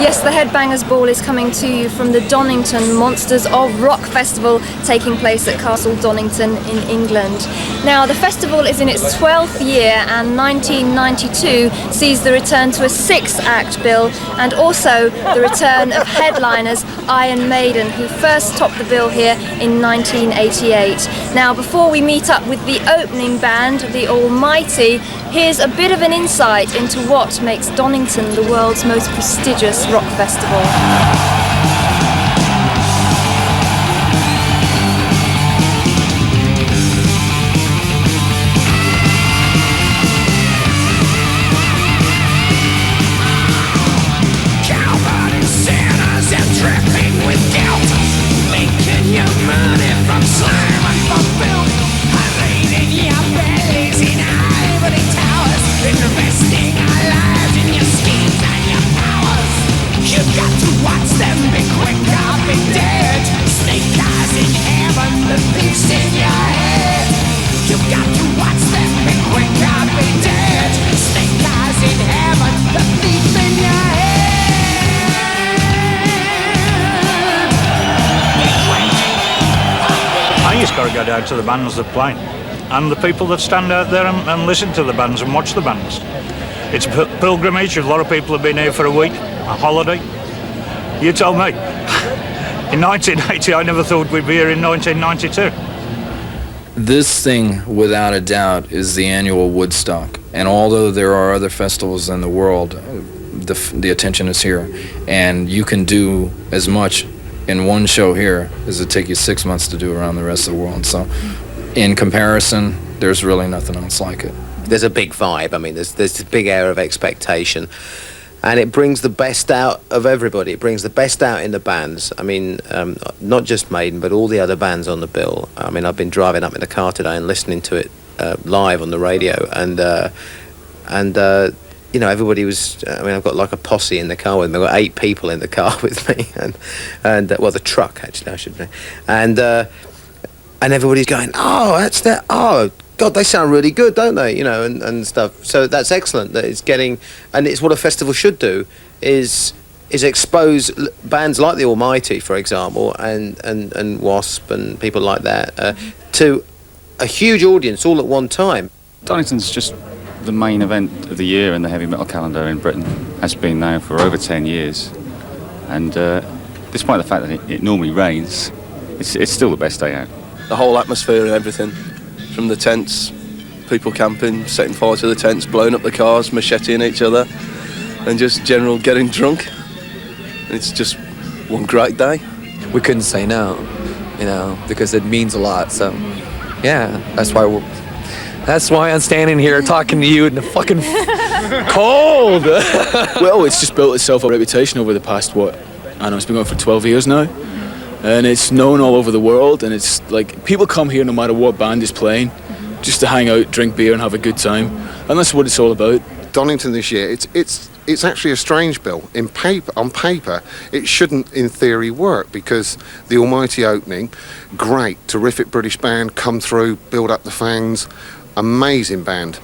Yes, the Headbangers Ball is coming to you from the Donington Monsters of Rock Festival, taking place at Castle Donington in England. Now, the festival is in its 12th year, and 1992 sees the return to a 6-act bill, and also the return of headliners Iron Maiden, who first topped the bill here in 1988. Now, before we meet up with the opening band, the Almighty, here's a bit of an insight into what makes Donington the world's most prestigious rock festival. Got to go down to the bands that play and the people that stand out there and listen to the bands and watch the bands. It's a pilgrimage. A lot of people have been here for a week, a holiday. You told me. In 1980, I never thought we'd be here in 1992. This thing, without a doubt, is the annual Woodstock. And although there are other festivals in the world, the attention is here. And you can do as much in one show here as it take you 6 months to do around the rest of the world. So in comparison, there's really nothing else like it. There's a big vibe. I mean, there's this big air of expectation, and it brings the best out of everybody. It brings the best out in the bands. I mean, not just Maiden, but all the other bands on the bill. I mean, I've been driving up in the car today and listening to it live on the radio, and you know, everybody was. I mean, I've got like a posse in the car with me. I've got 8 people in the car with me, and well, the truck actually, I should say, and everybody's going, oh, that's that. Oh, God, they sound really good, don't they? You know, and stuff. So that's excellent. That it's getting, and it's what a festival should do, is expose bands like the Almighty, for example, and W.A.S.P and people like that to a huge audience all at one time. Donington's just the main event of the year in the heavy metal calendar in Britain. Has been now for over 10 years, and despite the fact that it normally rains, it's still the best day out. The whole atmosphere and everything, from the tents, people camping, setting fire to the tents, blowing up the cars, macheting each other, and just general getting drunk. It's just one great day. We couldn't say no, you know, because it means a lot. So yeah, that's why I'm standing here talking to you in the fucking cold. Well, it's just built itself a reputation over the past, I know it's been going for 12 years now. And it's known all over the world, and it's like, people come here no matter what band is playing, just to hang out, drink beer and have a good time. And that's what it's all about. Donington this year, it's actually a strange bill. On paper, it shouldn't, in theory, work, because the Almighty opening, great, terrific British band, come through, build up the fans, amazing band,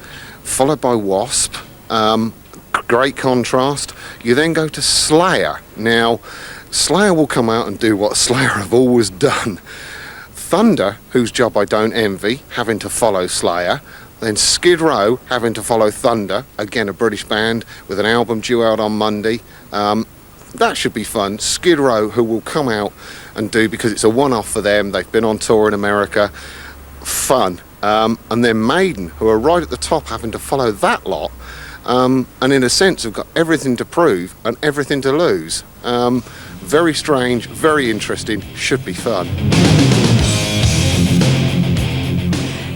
followed by W.A.S.P, great contrast. You then go to Slayer. Now, Slayer will come out and do what Slayer have always done. Thunder, whose job I don't envy, having to follow Slayer. Then Skid Row having to follow Thunder, again a British band with an album due out on Monday. That should be fun. Skid Row, who will come out and do, because it's a one-off for them, they've been on tour in America, fun. And then Maiden, who are right at the top, having to follow that lot, and in a sense have got everything to prove and everything to lose. Very strange, very interesting, should be fun.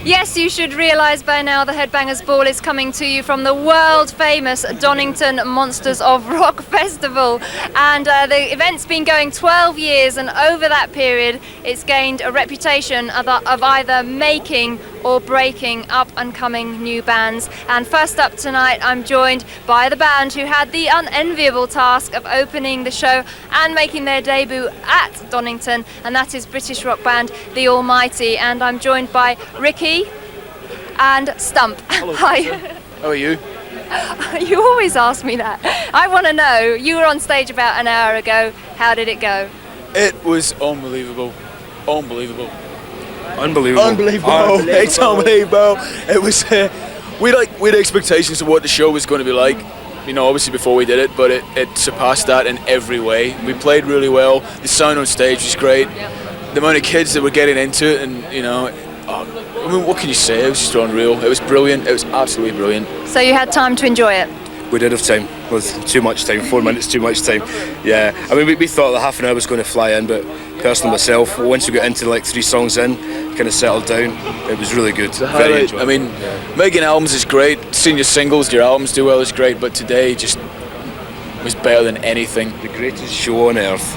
Yes, you should realise by now the Headbangers Ball is coming to you from the world-famous Donington Monsters of Rock Festival. And the event's been going 12 years, and over that period it's gained a reputation of either making or breaking up-and-coming new bands. And first up tonight, I'm joined by the band who had the unenviable task of opening the show and making their debut at Donington, and that is British rock band The Almighty. And I'm joined by Ricky and Stump. Hello, Hi. How are you? You always ask me that. I want to know. You were on stage about an hour ago. How did it go? It was unbelievable. Unbelievable. Unbelievable. It's unbelievable. It was. We had expectations of what the show was going to be like. You know, obviously before we did it, but it surpassed that in every way. We played really well. The sound on stage was great. The amount of kids that were getting into it, and you know, I mean, what can you say? It was just unreal. It was brilliant. It was absolutely brilliant. So you had time to enjoy it? We did have time. With too much time. 4 minutes, too much time. Yeah. I mean, we thought that half an hour was going to fly in, but personally myself, once we got into like 3 songs in, kind of settled down. It was really good. Very enjoyable. I mean, making albums is great. Seeing your singles, your albums do well is great. But today just was better than anything. The greatest show on earth.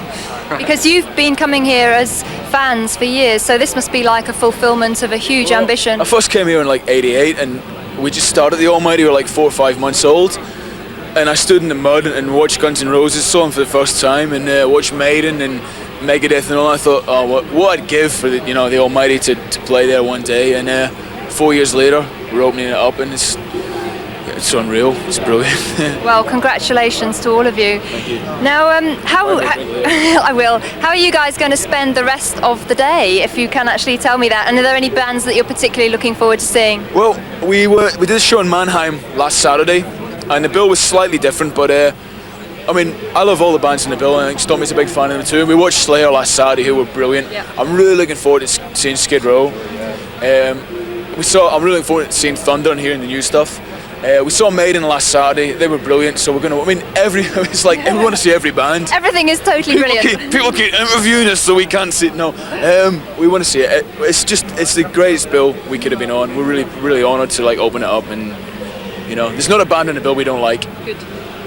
Because you've been coming here as fans for years, so this must be like a fulfillment of a huge ambition. I first came here in like '88, and we just started the Almighty. We were like 4 or 5 months old. And I stood in the mud and watched Guns N' Roses, saw them for the first time, and watched Maiden and Megadeth and all. I thought, oh, what I'd give for the Almighty to play there one day. And 4 years later, we're opening it up, and it's unreal. It's brilliant. Well, congratulations to all of you. Thank you. Now, I will. How are you guys going to spend the rest of the day, if you can actually tell me that? And are there any bands that you're particularly looking forward to seeing? Well, we did a show in Mannheim last Saturday. And the bill was slightly different, but I mean, I love all the bands in the bill, and I think Stompy's a big fan of them too. We watched Slayer last Saturday, who were brilliant. Yeah. I'm really looking forward to seeing Skid Row. I'm really looking forward to seeing Thunder and hearing the new stuff. We saw Maiden last Saturday; they were brilliant. So we're gonna. I mean, it's like we want to see every band. Everything is totally brilliant. People keep interviewing us, so we can't see it. No, we want to see it. It's the greatest bill we could have been on. We're really, really honoured to like open it up and. You know, there's not a band in the bill we don't like. Good.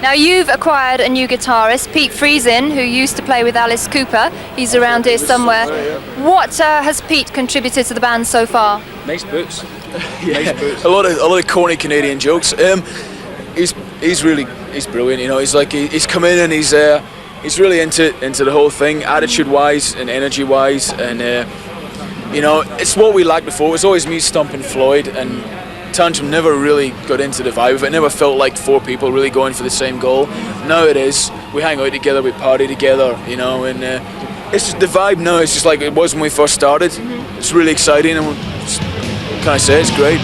Now you've acquired a new guitarist, Pete Friesen, who used to play with Alice Cooper. He's around here somewhere. What has Pete contributed to the band so far? Nice boots. Yeah. A lot of corny Canadian jokes. He's brilliant. You know, he's come in and he's really into the whole thing, attitude-wise and energy-wise, and you know, it's what we liked before. It was always me stomping Floyd, and Tantrum never really got into the vibe of it. It never felt like 4 people really going for the same goal. Now it is. We hang out together, we party together, you know, and it's just the vibe now. It's just like it was when we first started. It's really exciting, and what can I say? It's great.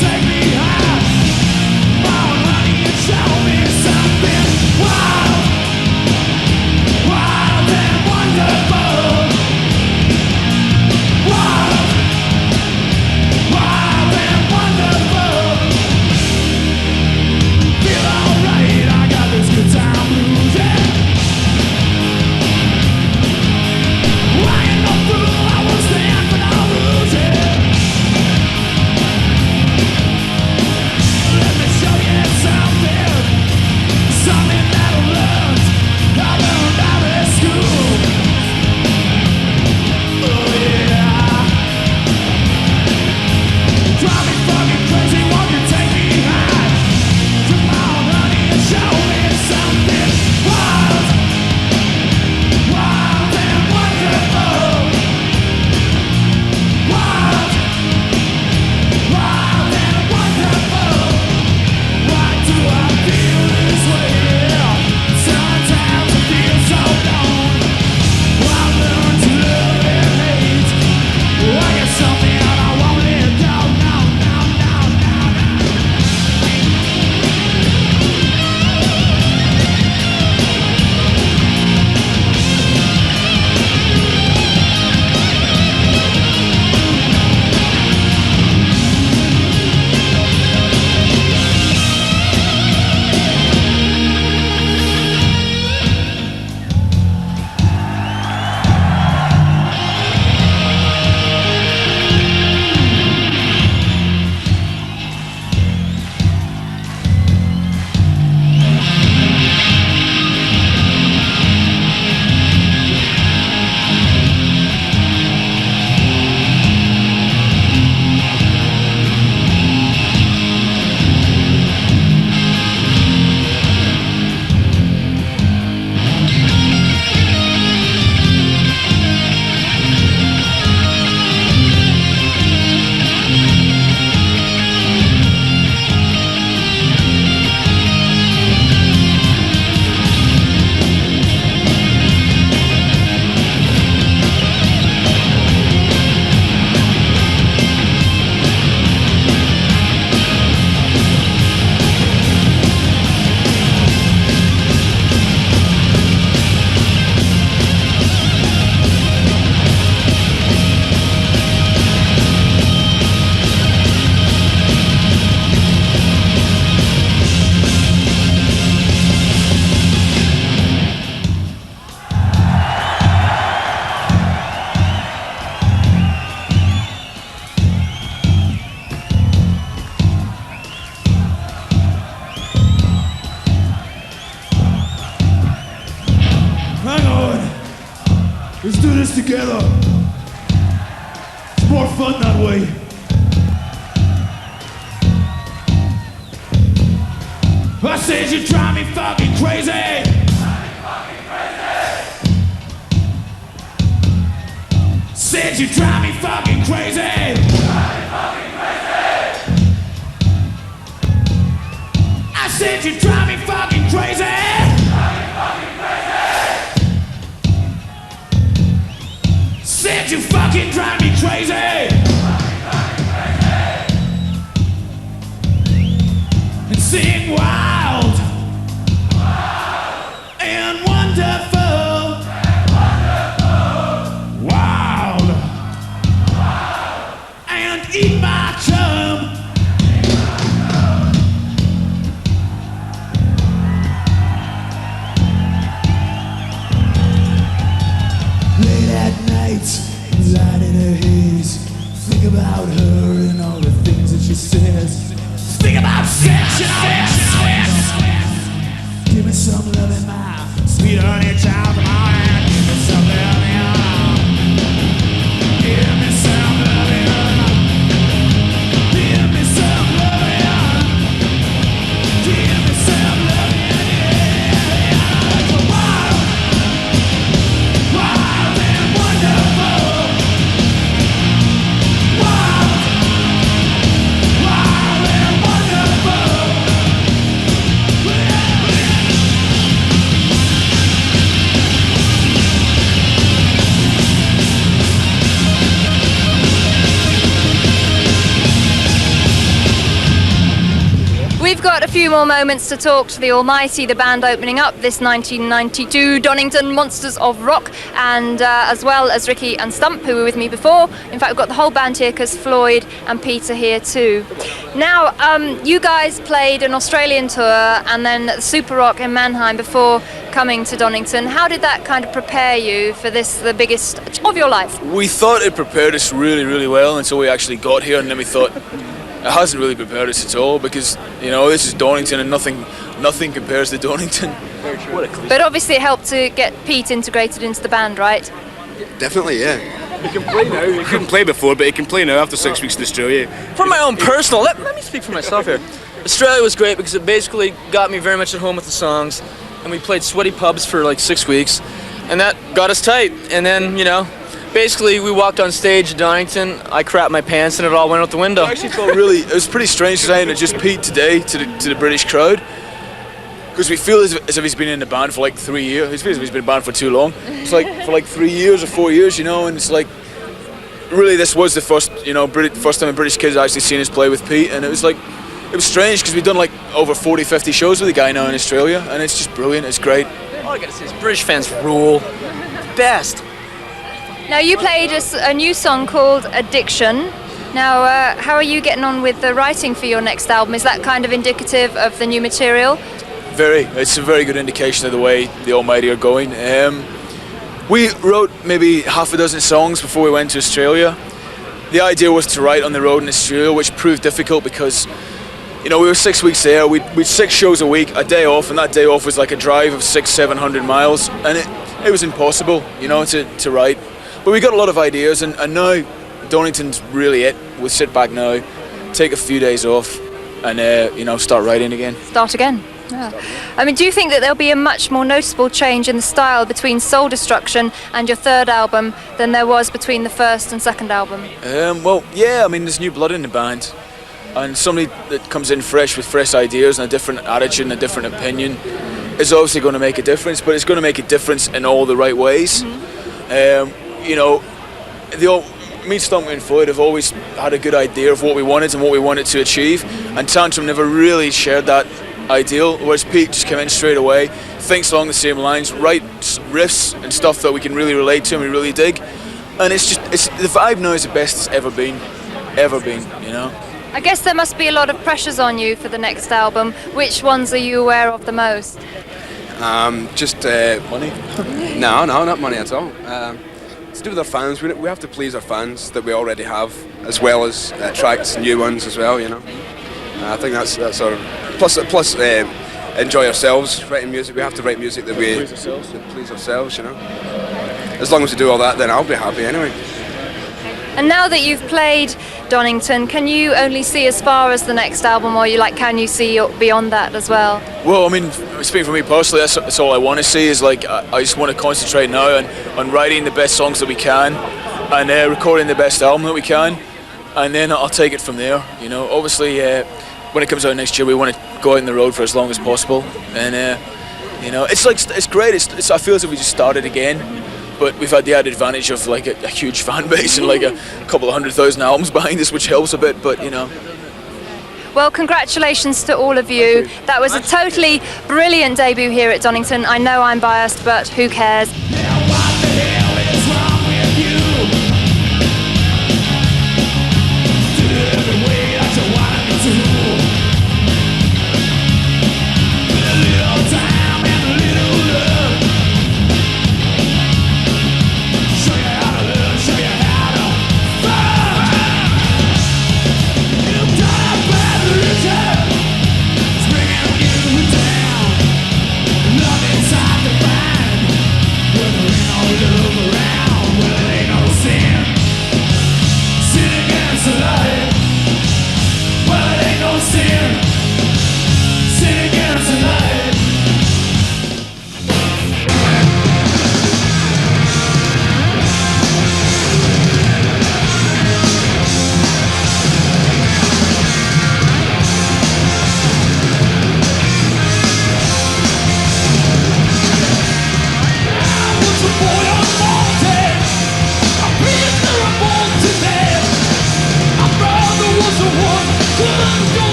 Take me high. Let's do this together. It's more fun that way. I said you drive me fucking crazy. Said you drive me fucking crazy. I said you drive me fucking crazy. Said you fucking drive me crazy. And sing wild and wonderful. Wild and eat my chum. Late at night, light in her haze. Think about her and all the things that she says. Think about sex and sex. Give me some loving, my sweet honey child. Come on and give me some loving. Give me some loving. Give me some loving. Give me some loving. Yeah. Wild, wild and wonderful. Wild, wild and wonderful. We've got a few more moments to talk to the Almighty, the band opening up this 1992 Donington Monsters of Rock, and as well as Ricky and Stump, who were with me before. In fact, we've got the whole band here because Floyd and Peter here too. Now, you guys played an Australian tour and then Super Rock in Mannheim before coming to Donington. How did that kind of prepare you for this, the biggest of your life? We thought it prepared us really, really well until we actually got here, and then we thought it hasn't really prepared us at all because, you know, this is Donington and nothing compares to Donington. What a cliche. But obviously it helped to get Pete integrated into the band, right? Definitely, yeah. He can play now. He couldn't play before, but he can play now after 6 weeks in Australia. For my own personal, let me speak for myself here. Australia was great because it basically got me very much at home with the songs, and we played sweaty pubs for like 6 weeks, and that got us tight. And then, you know, basically we walked on stage in Donington, I crapped my pants and it all went out the window. I actually felt really, it was pretty strange saying it just Pete today to the British crowd, because we feel as if he's been in the band for like 3 years. It feels as if he's been in the band for too long. It's like for like 3 years or 4 years, you know, and it's like, really this was the first, you know, first time a British kid's actually seen us play with Pete, and it was like, it was strange because we've done like over 40, 50 shows with the guy now in Australia, and it's just brilliant, it's great. All I gotta say is British fans rule. Best. Now you played a new song called Addiction. Now, how are you getting on with the writing for your next album? Is that kind of indicative of the new material? It's a very good indication of the way the Almighty are going. We wrote maybe half a dozen songs before we went to Australia. The idea was to write on the road in Australia, which proved difficult because, you know, we were 6 weeks there, we'd 6 shows a week, a day off, and that day off was like a drive of 600-700 miles, and it was impossible, you know, to write. But we got a lot of ideas, and now Donington's really it. We'll sit back now, take a few days off, and you know, start writing again. Start again. Yeah. I mean, do you think that there'll be a much more noticeable change in the style between Soul Destruction and your third album than there was between the first and second album? Well, yeah, I mean, there's new blood in the band, and somebody that comes in fresh with fresh ideas and a different attitude and a different opinion is obviously going to make a difference, but it's going to make a difference in all the right ways. You know, me, Stump and Floyd have always had a good idea of what we wanted and what we wanted to achieve, and Tantrum never really shared that ideal, whereas Pete just came in straight away, thinks along the same lines, writes riffs and stuff that we can really relate to and we really dig, and it's the vibe now is the best it's ever been, you know. I guess there must be a lot of pressures on you for the next album. Which ones are you aware of the most? Just money. No, not money at all. It's to do with our fans. We have to please our fans that we already have, as well as attract new ones as well. You know, I think that's sort of plus enjoy ourselves writing music. We have to write music that we please ourselves. You know, as long as we do all that, then I'll be happy anyway. And now that you've played Donington, can you only see as far as the next album, or can you see beyond that as well? Well, I mean, speaking for me personally, that's all I want to see is like I just want to concentrate now on writing the best songs that we can and recording the best album that we can, and then I'll take it from there. You know, obviously, when it comes out next year, we want to go out on the road for as long as possible, and you know, it's great. I feel as if we just started again. But we've had the added advantage of like a huge fan base and like a couple of 100,000 albums behind us, which helps a bit, but you know. Well, congratulations to all of you. That was a totally brilliant debut here at Donington. I know I'm biased, but who cares? Love inside the band, we're in all over.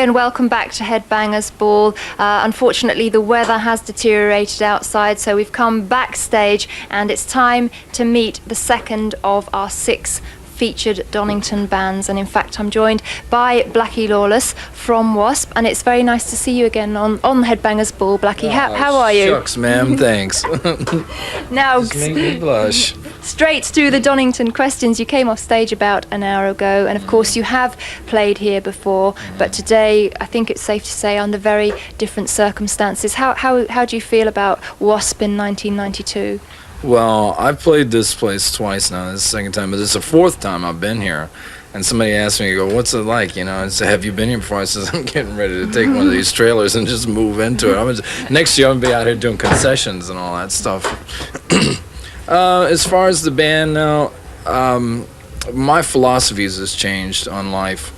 and welcome back to Headbangers Ball. Unfortunately, the weather has deteriorated outside, so we've come backstage and it's time to meet the second of our 6 featured Donington bands. And in fact, I'm joined by Blackie Lawless from W.A.S.P, and it's very nice to see you again on Headbangers Ball. Blackie, how are you? Shucks, ma'am, thanks. Now, Just make me blush. straight to the Donington questions. You came off stage about an hour ago, and of course you have played here before, but today I think it's safe to say under very different circumstances. How do you feel about W.A.S.P in 1992? Well, I've played this place twice now. This is the second time, but this is the 4th time I've been here. And somebody asked me, what's it like? You know, I said, have you been here before? I said, I'm getting ready to take one of these trailers and just move into it. Next year I'm going to be out here doing concessions and all that stuff. As far as the band now, my philosophies has changed on life.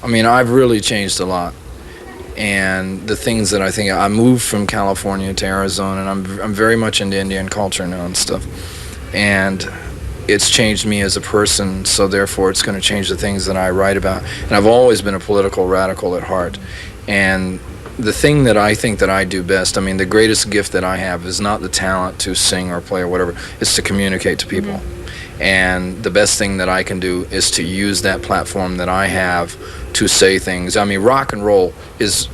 I mean, I've really changed a lot. And the things that I moved from California to Arizona, and I'm very much into Indian culture now and stuff. And it's changed me as a person, so therefore it's going to change the things that I write about. And I've always been a political radical at heart. And the thing that I think that I do best, I mean, the greatest gift that I have is not the talent to sing or play or whatever, it's to communicate to people. Mm-hmm. And the best thing that I can do is to use that platform that I have to say things. I mean, rock and roll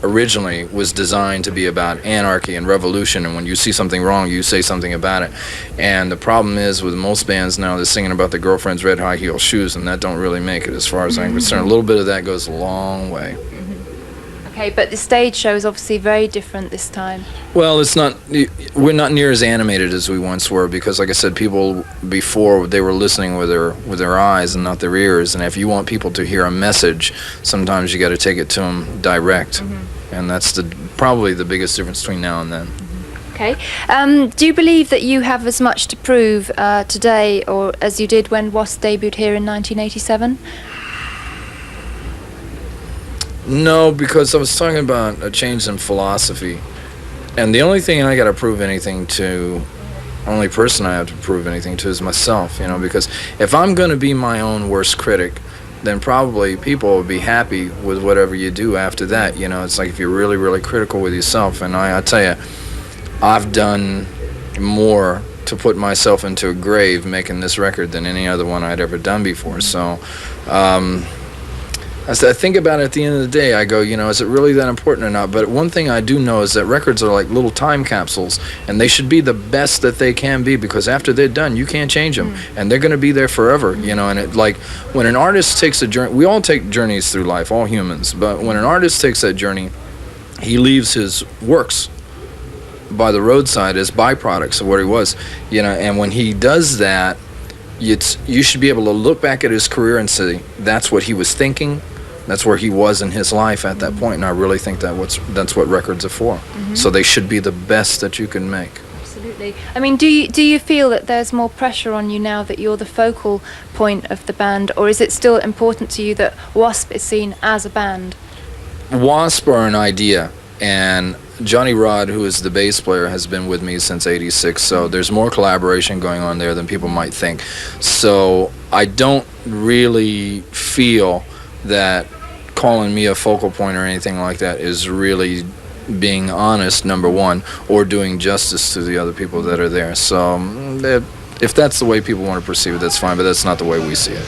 originally was designed to be about anarchy and revolution, and when you see something wrong, you say something about it. And the problem is with most bands now, they're singing about their girlfriend's red high heel shoes, and that don't really make it as far as I'm concerned. A little bit of that goes a long way. Okay, but the stage show is obviously very different this time. Well, we're not near as animated as we once were, because like I said, people before, they were listening with their eyes and not their ears, and if you want people to hear a message, sometimes you got to take it to them direct. Mm-hmm. And that's probably the biggest difference between now and then. Okay. Do you believe that you have as much to prove today or as you did when W.A.S.P debuted here in 1987? No, because I was talking about a change in philosophy, and the only thing I got to prove anything to, only person I have to prove anything to is myself, you know, because if I'm going to be my own worst critic, then probably people will be happy with whatever you do after that, you know. It's like if you're really, really critical with yourself, and I tell you, I've done more to put myself into a grave making this record than any other one I'd ever done before, so as I think about it at the end of the day, I go, you know, is it really that important or not? But one thing I do know is that records are like little time capsules, and they should be the best that they can be, because after they're done, you can't change them, and they're going to be there forever, you know. And it, like, when an artist takes a journey, we all take journeys through life, all humans, but when an artist takes that journey, he leaves his works by the roadside as byproducts of what he was, you know. And when he does that, you should be able to look back at his career and say, that's what he was thinking, that's where he was in his life at that point, and I really think that's what records are for. Mm-hmm. So they should be the best that you can make. Absolutely. I mean, do you feel that there's more pressure on you now that you're the focal point of the band, or is it still important to you that W.A.S.P is seen as a band? W.A.S.P are an idea, and Johnny Rod, who is the bass player, has been with me since '86, so there's more collaboration going on there than people might think. So I don't really feel that calling me a focal point or anything like that is really being honest, number one, or doing justice to the other people that are there. So if that's the way people want to perceive it, that's fine, but that's not the way we see it.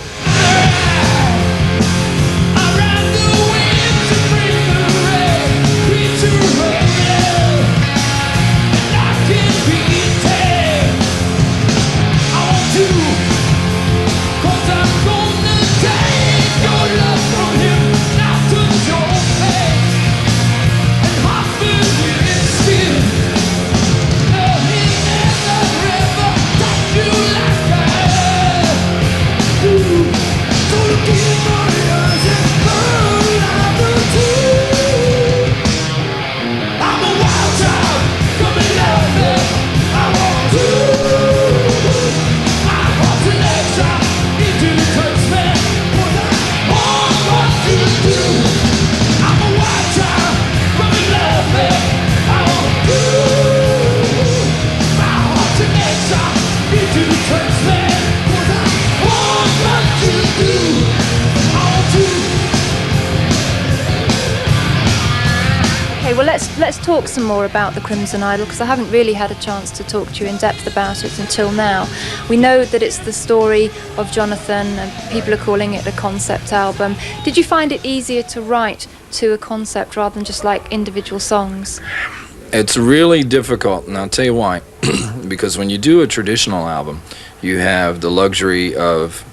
Ooh. talk some more about the Crimson Idol, because I haven't really had a chance to talk to you in depth about it until now. We know that it's the story of Jonathan, and people are calling it a concept album. Did you find it easier to write to a concept rather than just like individual songs? It's really difficult, and I'll tell you why. Because when you do a traditional album, you have the luxury of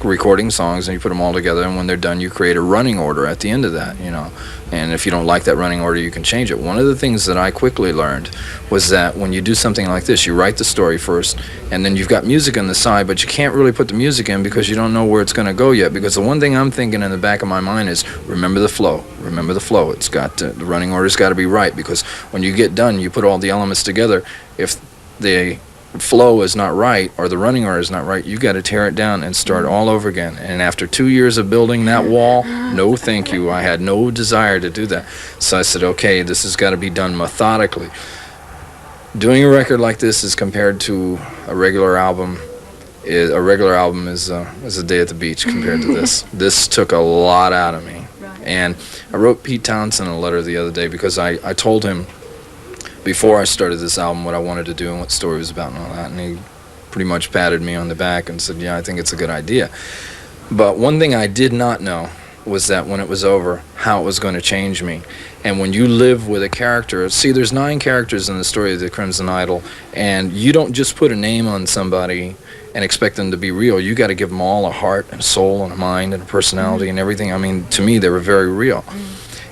recording songs and you put them all together, and when they're done you create a running order at the end of that, you know, and if you don't like that running order you can change it. One of the things that I quickly learned was that when you do something like this, you write the story first and then you've got music on the side, but you can't really put the music in because you don't know where it's going to go yet, because the one thing I'm thinking in the back of my mind is remember the flow, it's got to, the running order's got to be right, because when you get done you put all the elements together. If the flow is not right or the running order is not right, you got to tear it down and start all over again. And after 2 years of building that wall, no thank you, I had no desire to do that. So I said, okay, this has got to be done methodically. Doing a record like this is compared to a regular album is a day at the beach compared to this. This took a lot out of me. And I wrote Pete Townsend a letter the other day because I told him before I started this album what I wanted to do and what the story was about and all that, and he pretty much patted me on the back and said, yeah, I think it's a good idea. But one thing I did not know was that when it was over, how it was going to change me. And when you live with a character, see, there's 9 characters in the story of the Crimson Idol, and you don't just put a name on somebody and expect them to be real. You got to give them all a heart and a soul and a mind and a personality and everything. I mean, to me, they were very real.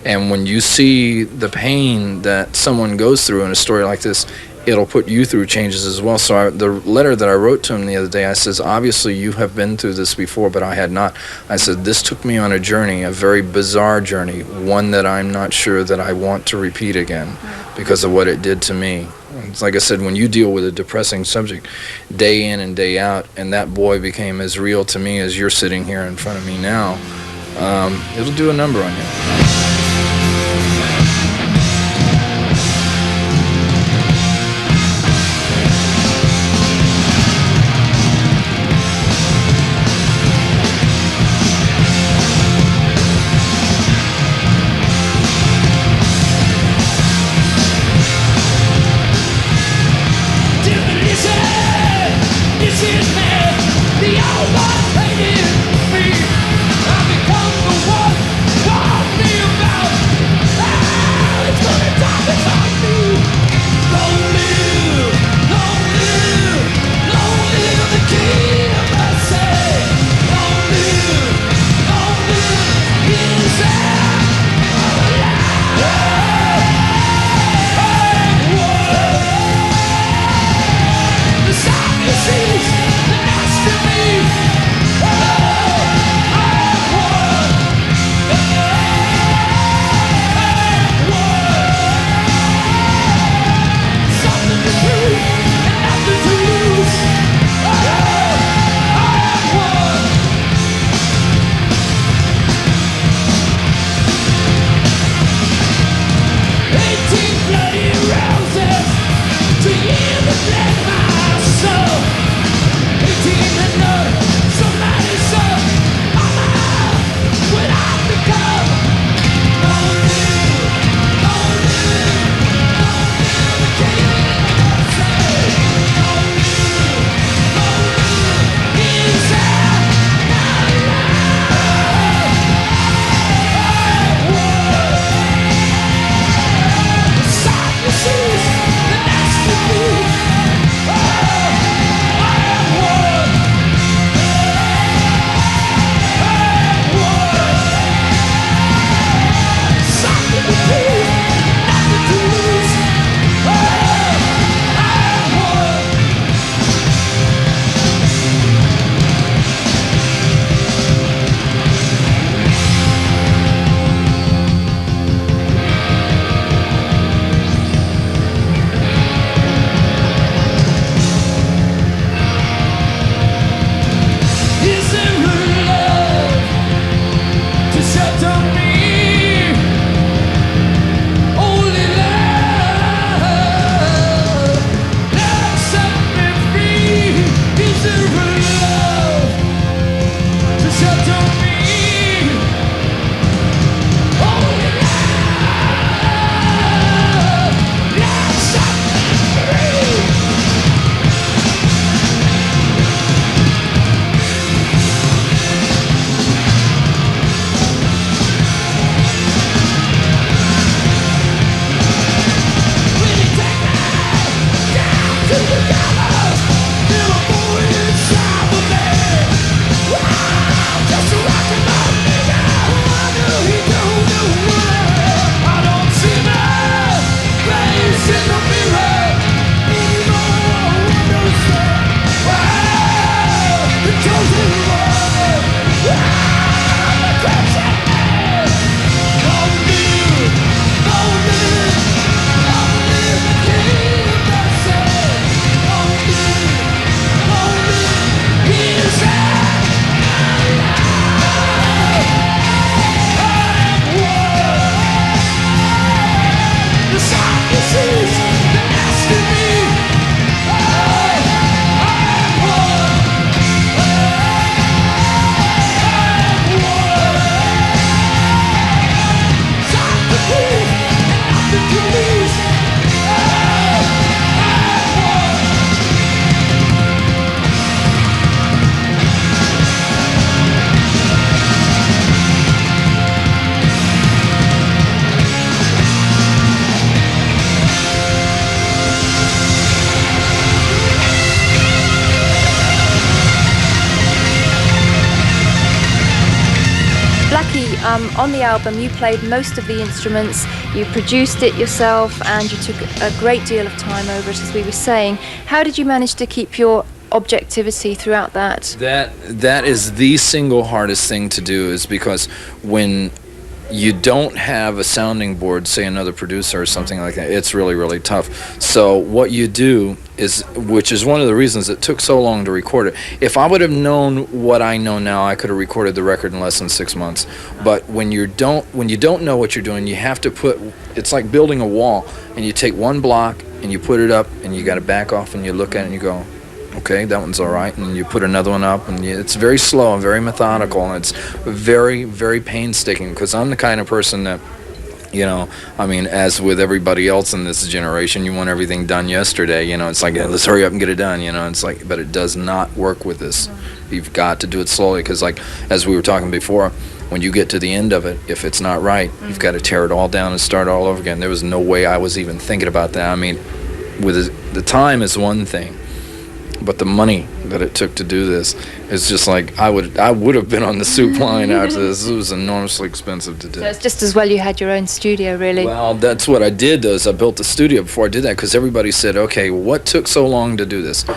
And when you see the pain that someone goes through in a story like this, it'll put you through changes as well. So the letter that I wrote to him the other day, I says, obviously you have been through this before, but I had not. I said, this took me on a journey, a very bizarre journey, one that I'm not sure that I want to repeat again because of what it did to me. It's like I said, when you deal with a depressing subject day in and day out, and that boy became as real to me as you're sitting here in front of me now, it'll do a number on you. The old one hated me. I become the one. Want me back. On the album, you played most of the instruments, you produced it yourself, and you took a great deal of time over it, as we were saying. How did you manage to keep your objectivity throughout that? That is the single hardest thing to do, is because when you don't have a sounding board, say another producer or something like that, it's really, really tough. So what you do is, which is one of the reasons it took so long to record it. If I would have known what I know now, I could have recorded the record in less than 6 months. But when you don't know what you're doing, you have to put, it's like building a wall, and you take one block and you put it up, and you got to back off and you look at it and you go, okay, that one's all right, and you put another one up, and it's very slow and very methodical, and it's very, very painstaking, because I'm the kind of person that, you know, I mean, as with everybody else in this generation, you want everything done yesterday, you know, it's like, let's hurry up and get it done, you know, it's like, but it does not work with this. You've got to do it slowly, because like, as we were talking before, when you get to the end of it, if it's not right, you've got to tear it all down and start all over again. There was no way I was even thinking about that. I mean, with the time is one thing, but the money that it took to do this is just like, I would have been on the soup line after this. It was enormously expensive to do. So it's just as well you had your own studio, really. Well, that's what I did, though, is I built the studio before I did that, because everybody said, okay, what took so long to do this?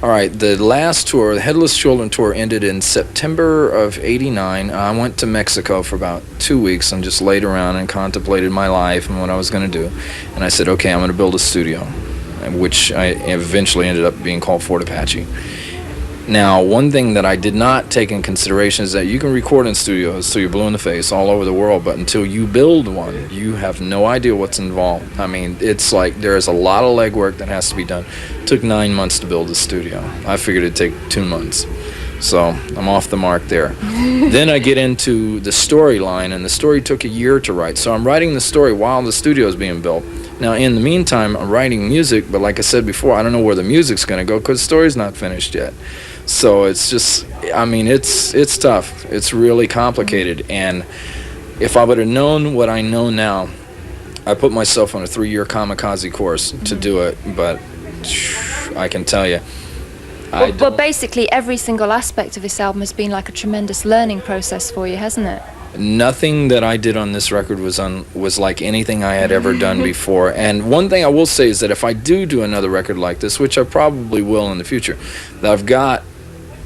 All right, the last tour, the Headless Children tour, ended in September of '89. I went to Mexico for about 2 weeks and just laid around and contemplated my life and what I was going to do. And I said, okay, I'm going to build a studio, which I eventually ended up being called Fort Apache. Now, one thing that I did not take in consideration is that you can record in studios till you're blue in the face all over the world, but until you build one, you have no idea what's involved. I mean, it's like there's a lot of legwork that has to be done. It took 9 months to build a studio. I figured it'd take 2 months. So I'm off the mark there. Then I get into the storyline, and the story took a year to write. So I'm writing the story while the studio is being built. Now, in the meantime, I'm writing music, but like I said before, I don't know where the music's going to go because the story's not finished yet. So it's just, I mean, it's tough. It's really complicated. And if I would have known what I know now, I put myself on a 3-year kamikaze course to do it, but I can tell you, But basically, every single aspect of this album has been like a tremendous learning process for you, hasn't it? nothing that I did on this record was like anything I had ever done before. And one thing I will say is that if I do another record like this, which I probably will in the future, that I've got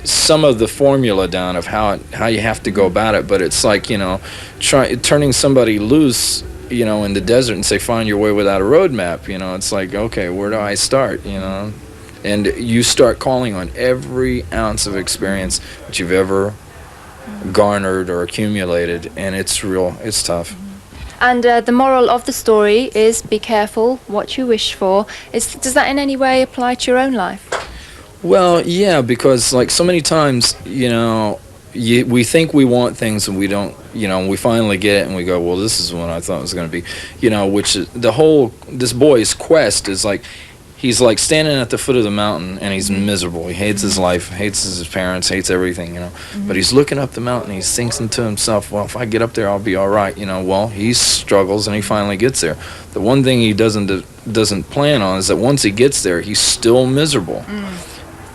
some of the formula down of how you have to go about it. But it's like, you know, turning somebody loose, you know, in the desert and say, find your way without a road map. You know, it's like, okay, where do I start, you know? And you start calling on every ounce of experience that you've ever garnered or accumulated, and it's tough. And the moral of the story is be careful what you wish for. Does that in any way apply to your own life? Well, yeah, because like so many times, you know, we think we want things and we don't, you know, we finally get it and we go, well, this is what I thought it was going to be, you know, which is this boy's quest is like, he's like standing at the foot of the mountain and he's miserable. He hates his life, hates his parents, hates everything, you know. But he's looking up the mountain, he's thinking to himself, well, if I get up there, I'll be all right, you know. Well, he struggles and he finally gets there. The one thing he doesn't plan on is that once he gets there, he's still miserable.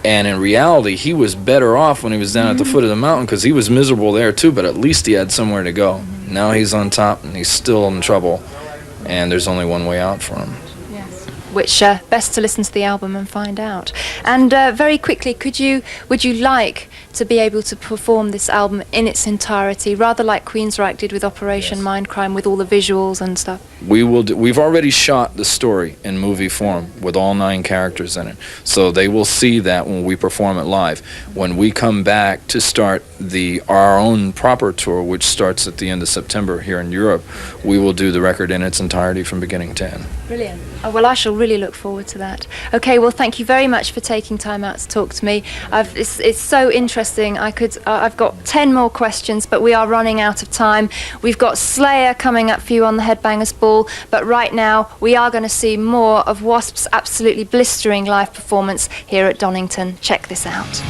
And in reality, he was better off when he was down at the foot of the mountain because he was miserable there too, but at least he had somewhere to go. Now he's on top and he's still in trouble, and there's only one way out for him. Which best to listen to the album and find out. And very quickly, would you like to be able to perform this album in its entirety, rather like Queensryche did with Operation Mindcrime, with all the visuals and stuff? We will. We've already shot the story in movie form with all 9 characters in it, so they will see that when we perform it live. When we come back to start our own proper tour, which starts at the end of September here in Europe, we will do the record in its entirety from beginning to end. Brilliant. Oh, well, I shall really look forward to that. Okay, well, thank you very much for taking time out to talk to me. It's so interesting. I've got 10 more questions, but we are running out of time. We've got Slayer coming up for you on the Headbangers Ball, but right now we are going to see more of W.A.S.P's absolutely blistering live performance here at Donington. Check this out.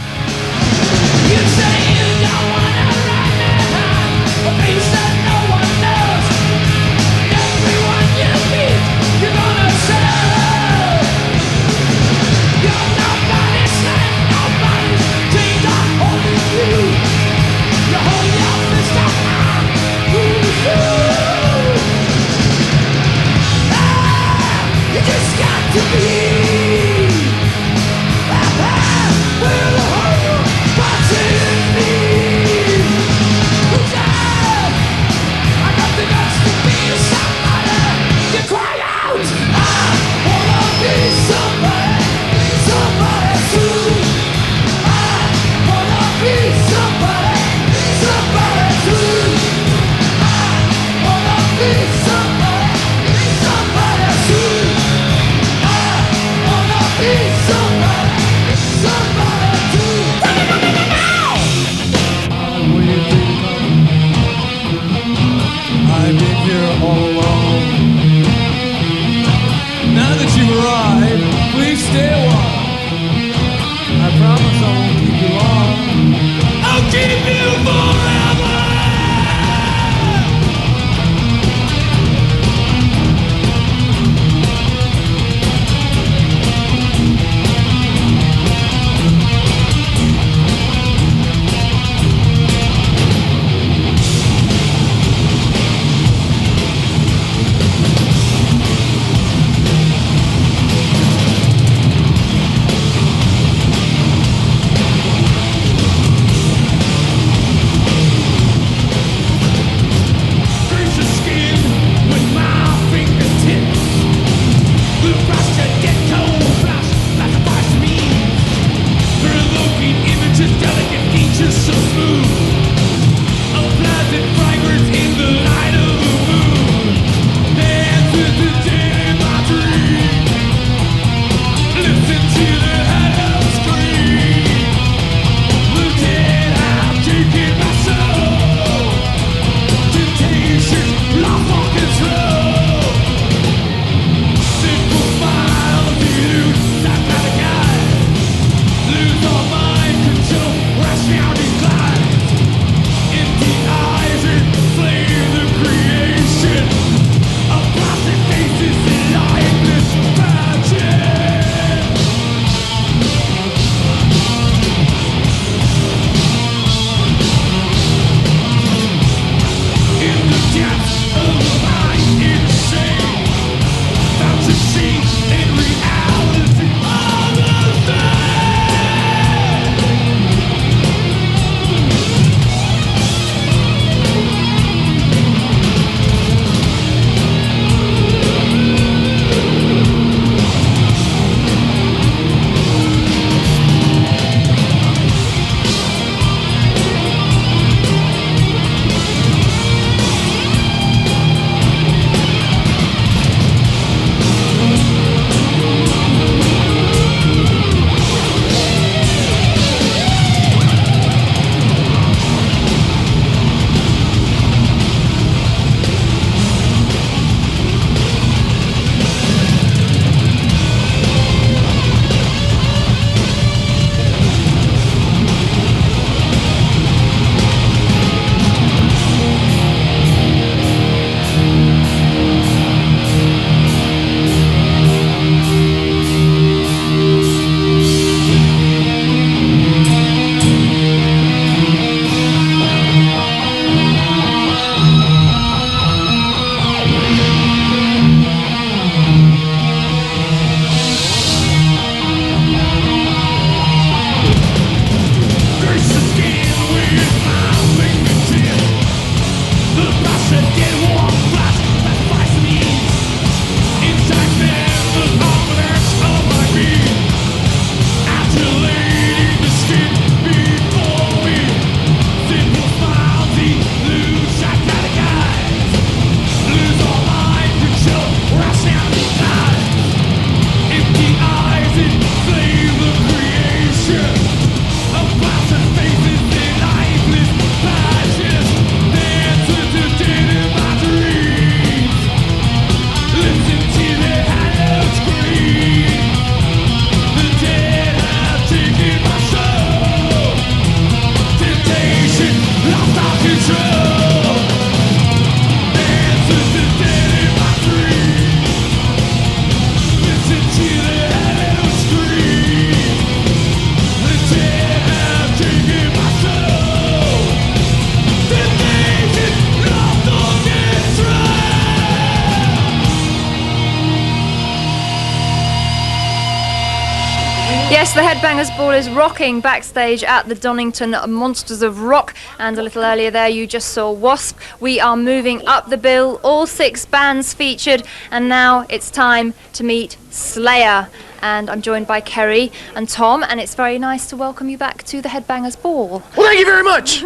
Yes, the Headbangers Ball is rocking backstage at the Donington Monsters of Rock, and a little earlier there you just saw W.A.S.P. We are moving up the bill, all 6 bands featured, and now it's time to meet Slayer. And I'm joined by Kerry and Tom, and it's very nice to welcome you back to the Headbangers Ball. Well, thank you very much.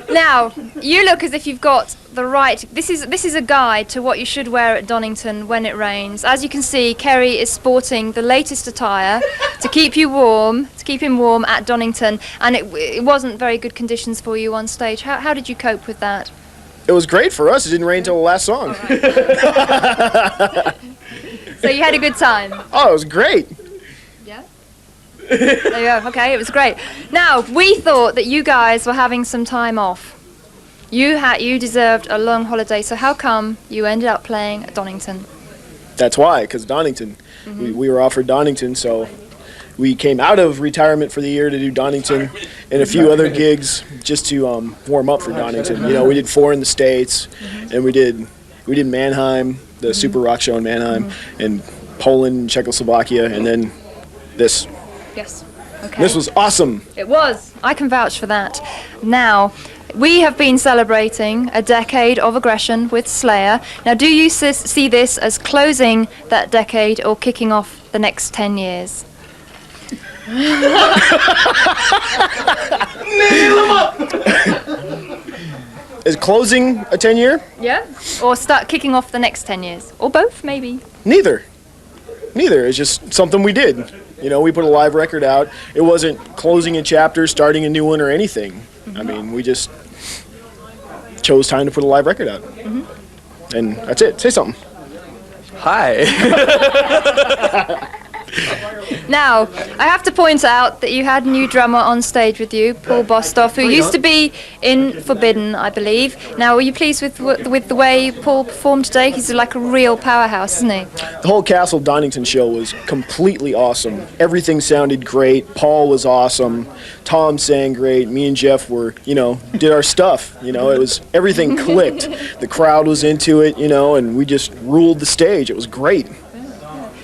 Now, you look as if you've got the right... This is a guide to what you should wear at Donington when it rains. As you can see, Kerry is sporting the latest attire to keep him warm at Donington, and it wasn't very good conditions for you on stage. How did you cope with that? It was great for us. It didn't rain until the last song. So you had a good time? Oh, it was great. Yeah? There you go. Okay, it was great. Now, we thought that you guys were having some time off. You deserved a long holiday, so how come you ended up playing at Donington? That's why, because Donington. We were offered Donington, so we came out of retirement for the year to do Donington and a few other gigs just to warm up for Donington. You know, we did 4 in the States, and we did Mannheim, the Super Rock Show in Mannheim, and Poland, Czechoslovakia, and then this. Yes. Okay. This was awesome. It was. I can vouch for that. Now, we have been celebrating a decade of aggression with Slayer. Now, do you see this as closing that decade or kicking off the next 10 years? Is closing a 10-year? Yeah. Or start kicking off the next 10 years. Or both, maybe. Neither. It's just something we did. You know, we put a live record out. It wasn't closing a chapter, starting a new one, or anything. I mean, we just chose time to put a live record out. And that's it. Say something. Hi. Now, I have to point out that you had a new drummer on stage with you, Paul Bostoff, who used to be in Forbidden, I believe. Now, were you pleased with the way Paul performed today? He's like a real powerhouse, isn't he? The whole Castle Donington show was completely awesome. Everything sounded great. Paul was awesome. Tom sang great. Me and Jeff did our stuff. You know, everything clicked. The crowd was into it, and we just ruled the stage. It was great.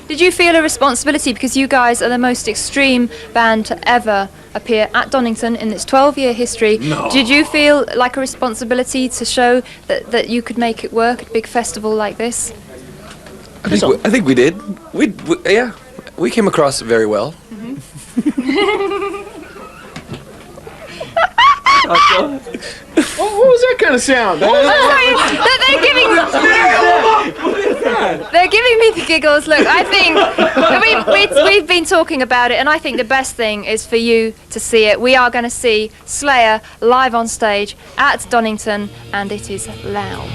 Did you feel a responsibility, because you guys are the most extreme band to ever appear at Donington in its 12-year history? No. Did you feel like a responsibility to show that you could make it work at a big festival like this? I think we did. We came across very well. What was that kind of sound? They're giving me the giggles. Look, I think we've been talking about it, and I think the best thing is for you to see it. We are going to see Slayer live on stage at Donington, and it is loud.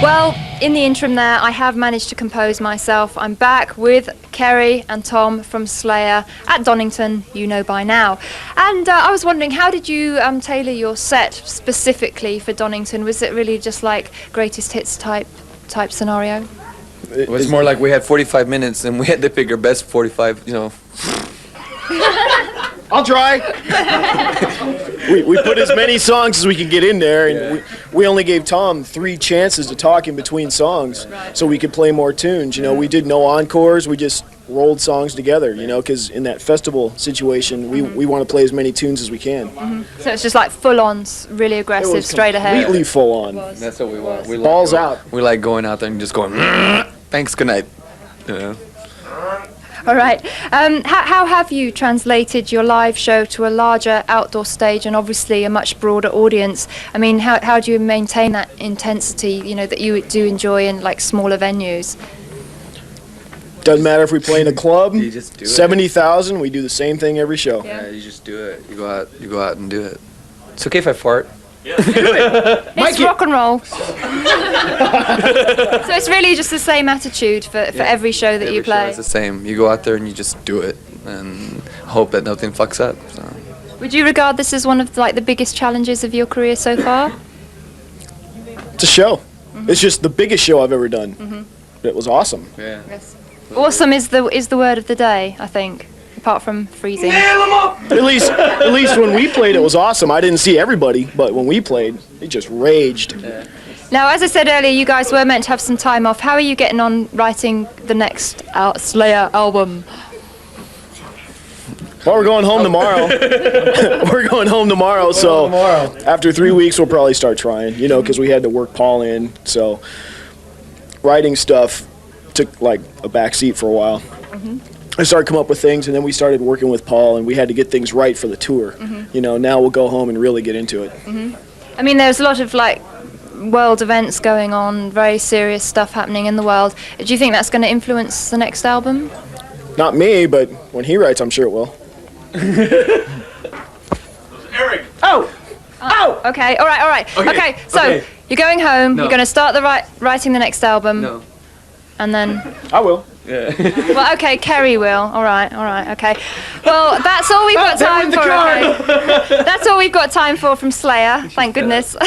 Well, in the interim there, I have managed to compose myself. I'm back with Kerry and Tom from Slayer at Donington, you know by now. And I was wondering, how did you tailor your set specifically for Donington? Was it really just like greatest hits type scenario? It was more like we had 45 minutes and we had to pick our best 45, you know. I'll try. we put as many songs as we could get in there, and we only gave Tom 3 chances to talk in between songs, so we could play more tunes. You know, we did no encores. We just rolled songs together. You know, because in that festival situation, we want to play as many tunes as we can. So it's just like full-on, really aggressive, straight ahead. Completely full on. That's what we want. We Balls like out. We like going out there and just going, thanks, good night. You know? All right. How have you translated your live show to a larger outdoor stage and obviously a much broader audience? I mean, how do you maintain that intensity, you know, that you do enjoy in like smaller venues? Doesn't matter if we play in a club, You just do it. 70,000, we do the same thing every show. Yeah, you just do it. You go out and do it. It's okay if I fart. It's rock and roll. So it's really just the same attitude for every show that you Every show play. is the same. You go out there and you just do it and hope that nothing fucks up. So. Would you regard this as one of the biggest challenges of your career so far? It's a show. It's just the biggest show I've ever done. It was awesome. Yeah. Yes. Awesome is the word of the day, I think. Apart from freezing. At least when we played, it was awesome. I didn't see everybody, but when we played, it just raged. Now, as I said earlier, you guys were meant to have some time off. How are you getting on writing the next Slayer album? Well, we're going home tomorrow. We're going home tomorrow, so after 3 weeks, we'll probably start trying, you know, because we had to work Paul in. So writing stuff took like a back seat for a while. I started coming up with things, and then we started working with Paul, and we had to get things right for the tour. You know, now we'll go home and really get into it. I mean, there's a lot of like world events going on, very serious stuff happening in the world. Do you think that's going to influence the next album? Not me, but when he writes, I'm sure it will. Eric. Oh, okay, all right. Okay, so you're going home. No. You're going to start the writing the next album. No. And then. I will. Well, okay, Kerry will. All right, okay. Well, that's all we've got time for. Okay. That's all we've got time for from Slayer. Thank goodness. So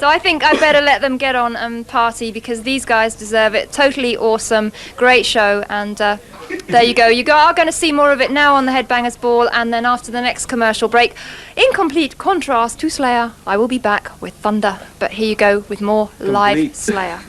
I think I better let them get on and party because these guys deserve it. Totally awesome, great show, and there you go. You are going to see more of it now on the Headbangers Ball, and then after the next commercial break, in complete contrast to Slayer, I will be back with Thunder. But here you go with more live Slayer.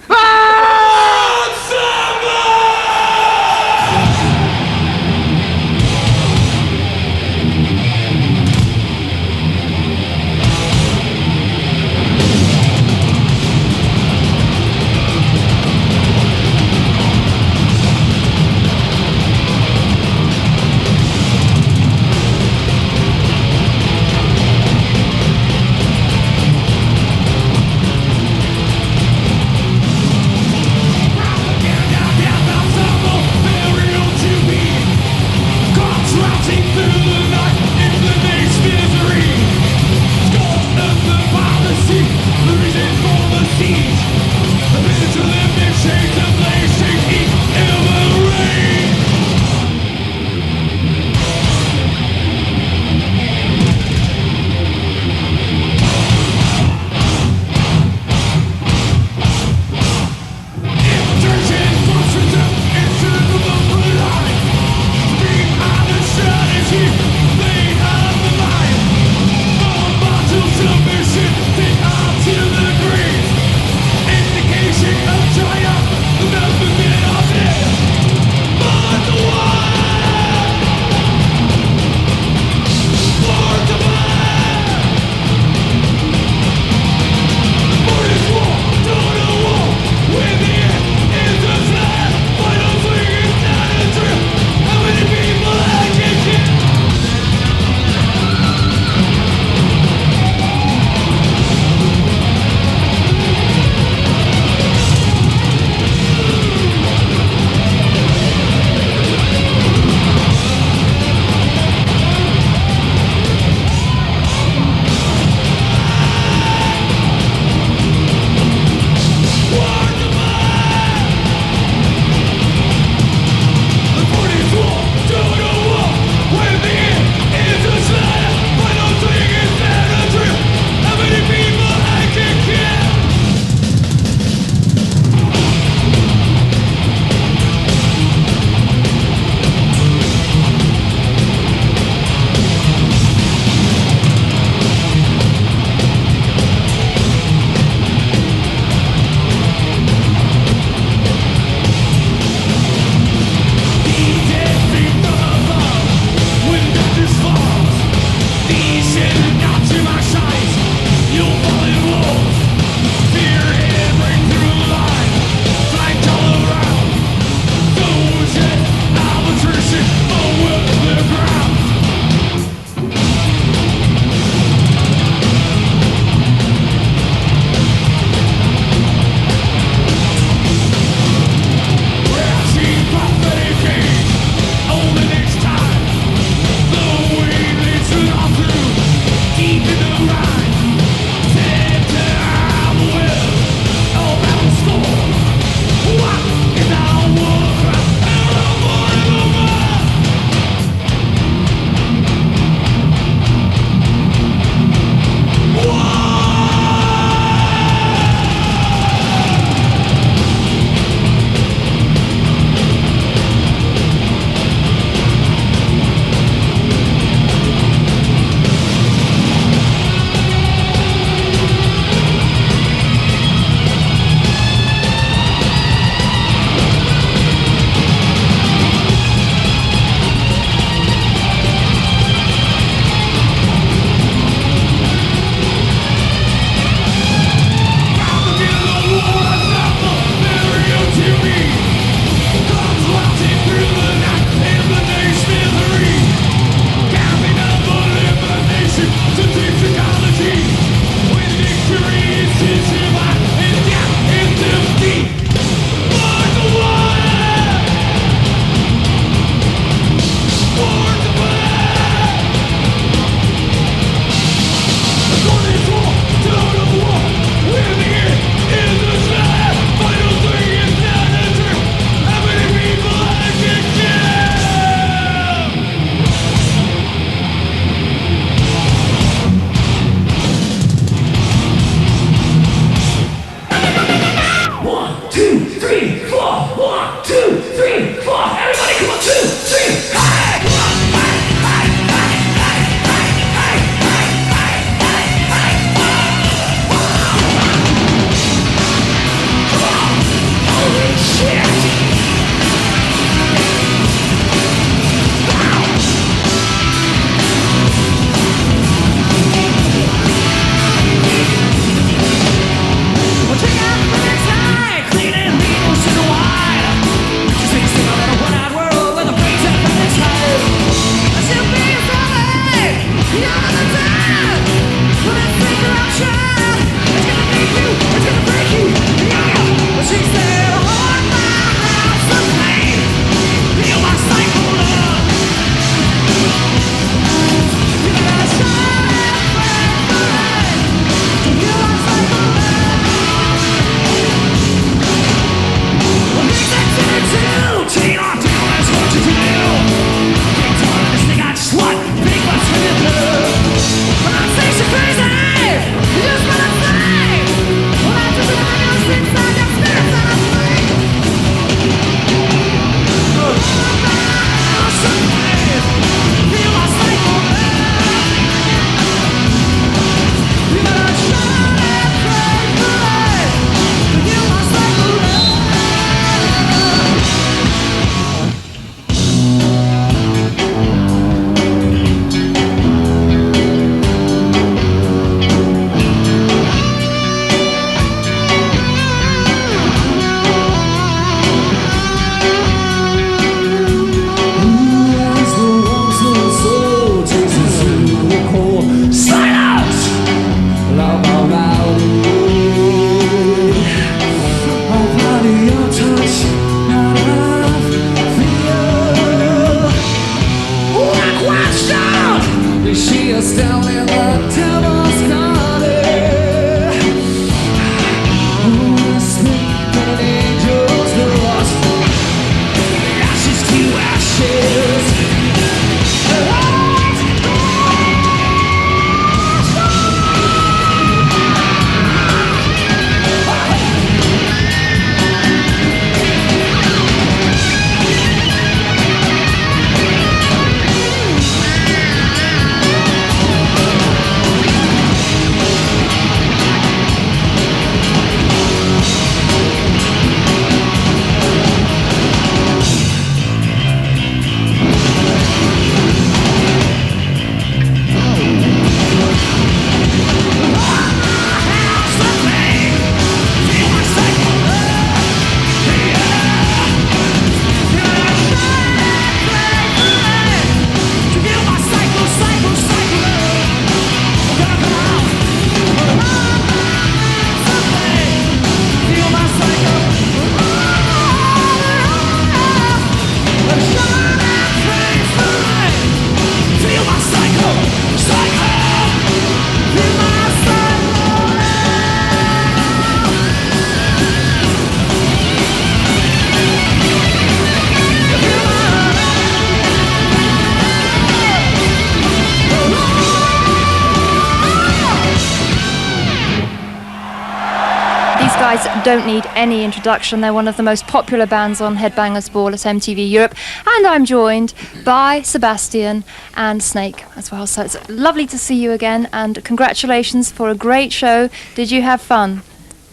don't need any introduction. They're one of the most popular bands on Headbangers Ball at MTV Europe. And I'm joined by Sebastian and Snake as well. So it's lovely to see you again, and congratulations for a great show. Did you have fun?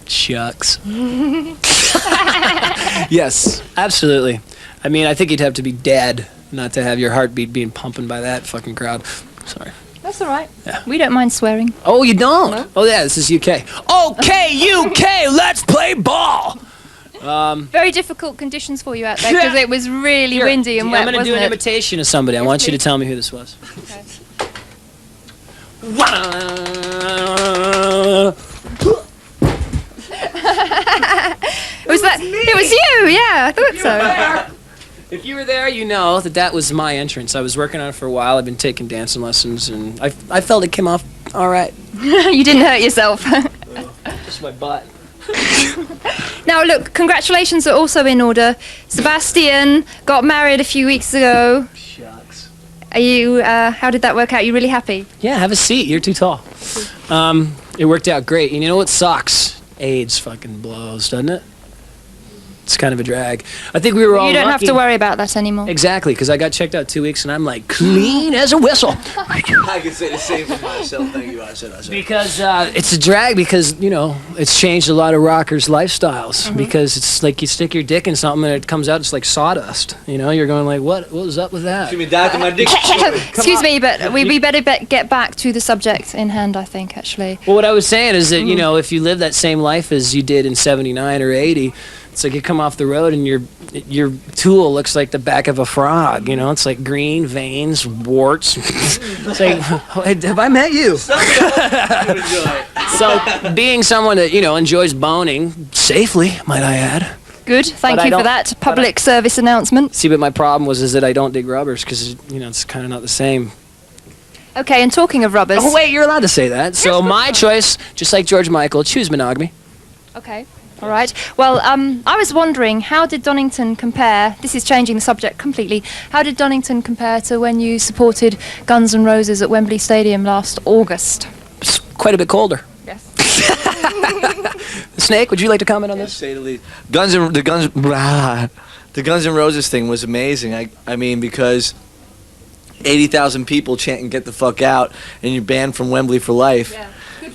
Shucks. Yes, absolutely. I mean, I think you'd have to be dead not to have your heartbeat being pumping by that fucking crowd. Sorry. That's all right. Yeah. We don't mind swearing. Oh, you don't? No. Oh, yeah, this is UK. Okay, UK, let's play ball! Very difficult conditions for you out there because it was really windy and wet, I'm going to do an wasn't it? imitation of somebody. I want you to tell me who this was. Okay. It was you, yeah, I thought so. If you were there, you know that was my entrance. I was working on it for a while. I've been taking dancing lessons, and I felt it came off all right. You didn't hurt yourself. Just my butt. Now, look, congratulations are also in order. Sebastian got married a few weeks ago. Shucks. Are you? How did that work out? You really happy? Yeah, have a seat. You're too tall. It worked out great. And you know what sucks? AIDS fucking blows, doesn't it? It's kind of a drag. I think we were all You don't lucky. have to worry about that anymore. Exactly, because I got checked out 2 weeks and I'm like clean as a whistle. I can say the same for myself. Thank you. I said. Because it's a drag because, you know, it's changed a lot of rockers' lifestyles. Because it's like you stick your dick in something and it comes out, it's like sawdust. You know, you're going like, what was up with that? Excuse me, Doctor, my dick. Excuse me, but we better get back to the subject in hand, I think, actually. Well, what I was saying is that, you know, if you live that same life as you did in 79 or 80, it's like you come off the road and your tool looks like the back of a frog, you know? It's like green veins, warts. It's like, have I met you? So being someone that, you know, enjoys boning safely, might I add. Good, thank you for that public service announcement. See, but my problem is that I don't dig rubbers because, you know, it's kind of not the same. Okay, and talking of rubbers. Oh, wait, you're allowed to say that. So my choice, just like George Michael, choose monogamy. Okay. All right. Well, I was wondering, how did Donington compare? This is changing the subject completely. How did Donington compare to when you supported Guns N' Roses at Wembley Stadium last August? It's quite a bit colder. Yes. Snake, would you like to comment on this? Say the least. The Guns N' Roses thing was amazing. I mean, because 80,000 people chanting "Get the fuck out" and you're banned from Wembley for life. Yeah.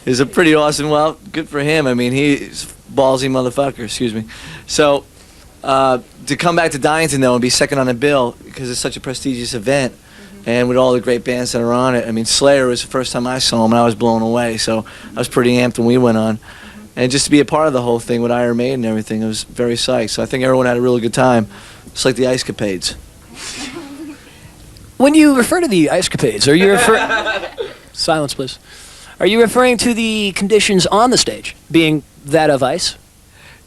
Is a pretty awesome. Well, good for him. I mean, he's ballsy motherfucker. Excuse me. So to come back to Donington though and be second on the bill because it's such a prestigious event, and with all the great bands that are on it. I mean, Slayer was the first time I saw him and I was blown away. So I was pretty amped when we went on, and just to be a part of the whole thing with Iron Maiden and everything, I was very psyched. So I think everyone had a really good time. It's like the Ice Capades. When you refer to the Ice Capades, are you silence, please. Are you referring to the conditions on the stage being that of ice?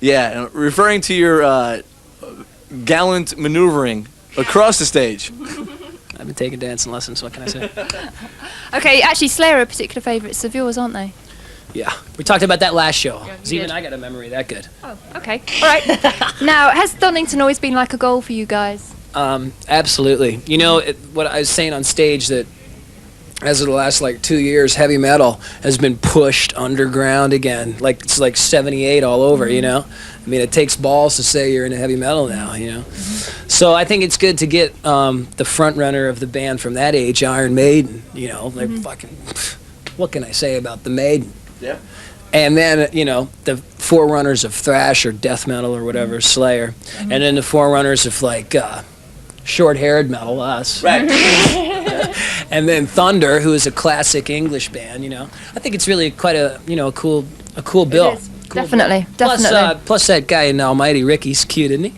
Yeah, referring to your gallant maneuvering across the stage. I've been taking dancing lessons, what can I say? Okay, actually, Slayer are particular favourites of yours, aren't they? Yeah, we talked about that last show. Yeah, 'Cause even I got a memory that good. Oh, okay. All right. Now, has Donington always been like a goal for you guys? Absolutely. You know, what I was saying on stage that as of the last like 2 years, heavy metal has been pushed underground again. Like it's like 78 all over, you know? I mean, it takes balls to say you're into heavy metal now, you know? So I think it's good to get the front runner of the band from that age, Iron Maiden, you know? Like fucking, what can I say about the Maiden? Yeah. And then, you know, the forerunners of thrash or death metal or whatever, Slayer. And then the forerunners of like short-haired metal, us. Right. And then Thunder, who is a classic English band, you know. I think it's really quite a, you know, a cool bill. It is. Definitely. Plus that guy in Almighty Ricky's cute, isn't he?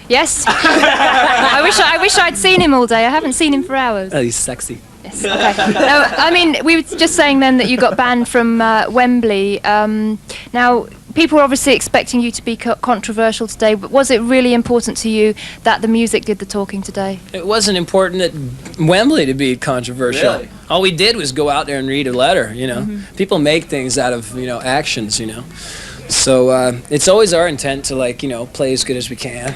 Yes. I wish I'd seen him all day. I haven't seen him for hours. Oh, he's sexy. Yes. Okay. No, I mean, we were just saying then that you got banned from Wembley. Now, people were obviously expecting you to be controversial today, but was it really important to you that the music did the talking today? It wasn't important at Wembley to be controversial. Really? All we did was go out there and read a letter, you know. People make things out of, you know, actions, you know. So it's always our intent to, like, you know, play as good as we can.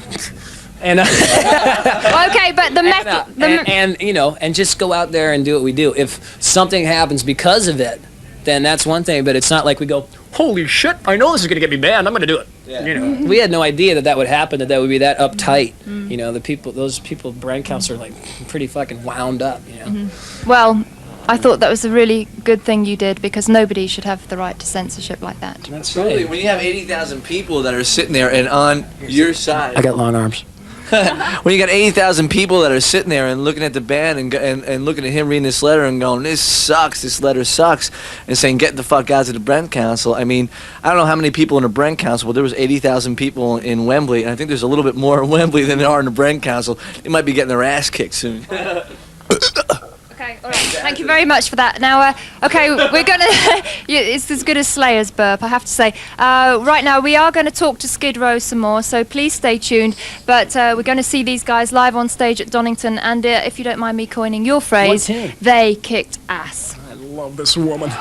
And okay, but the method, and you know, and just go out there and do what we do. If something happens because of it, then that's one thing. But it's not like we go, holy shit, I know this is gonna get me banned. I'm gonna do it. Yeah. You know. We had no idea that would happen. That would be that uptight. You know, those people, brand council are like pretty fucking wound up. You know. Well, I thought that was a really good thing you did, because nobody should have the right to censorship like that. That's Absolutely. When you have 80,000 people that are sitting there and on your side. I got long arms. When you got 80,000 people that are sitting there and looking at the band and looking at him reading this letter and going, this sucks, this letter sucks, and saying, get the fuck out to the Brent Council. I mean, I don't know how many people in the Brent Council, but there was 80,000 people in Wembley, and I think there's a little bit more in Wembley than there are in the Brent Council. They might be getting their ass kicked soon. Okay, all right. Thank you very much for that. Now, okay, we're going to... It's as good as Slayer's burp, I have to say. Right now, we are going to talk to Skid Row some more, so please stay tuned. But we're going to see these guys live on stage at Donington, and if you don't mind me coining your phrase, they kicked ass. I love this woman.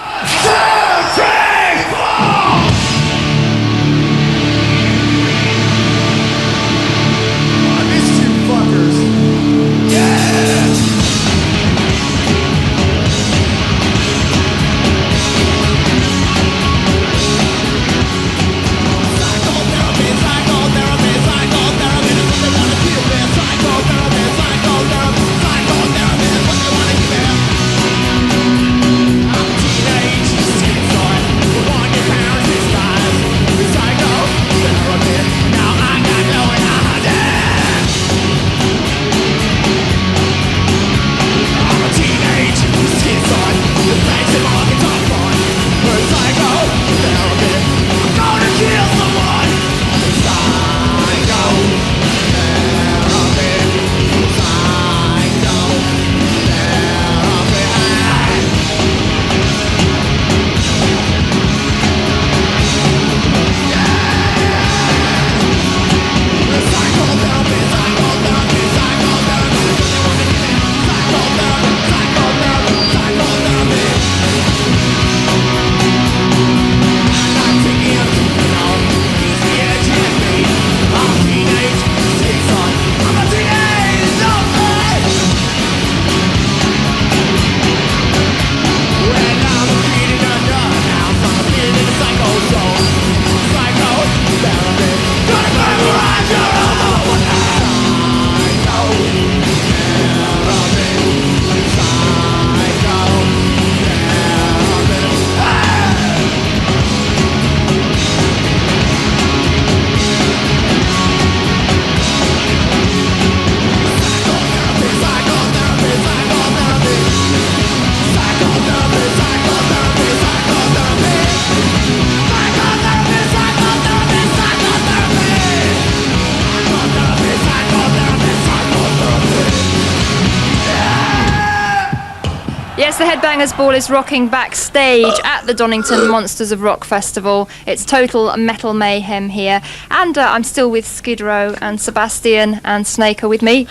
Yes, the Headbangers Ball is rocking backstage at the Donington Monsters of Rock Festival. It's total metal mayhem here. And I'm still with Skid Row, and Sebastian and Snake are with me.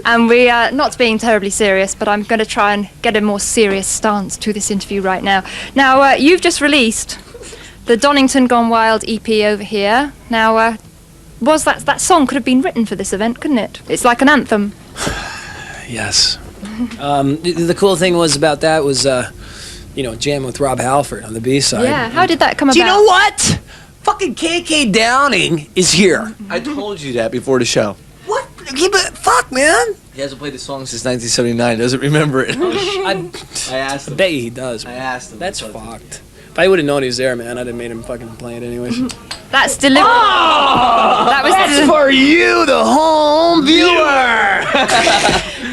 And we are not being terribly serious, but I'm going to try and get a more serious stance to this interview right now. Now, you've just released the Donington Gone Wild EP over here. Now, was that song could have been written for this event, couldn't it? It's like an anthem. Yes. The cool thing was about that was, jamming with Rob Halford on the B-side. Yeah, how did that come about? Do you know what? Fucking KK Downing is here. I told you that before the show. What? Fuck, man. He hasn't played the song since 1979. Doesn't remember it. I asked him. I bet he does. I asked him. That's fucked. If I would have known he was there, man, I'd have made him fucking play it anyways. That's delivered. That's for you, the home viewer.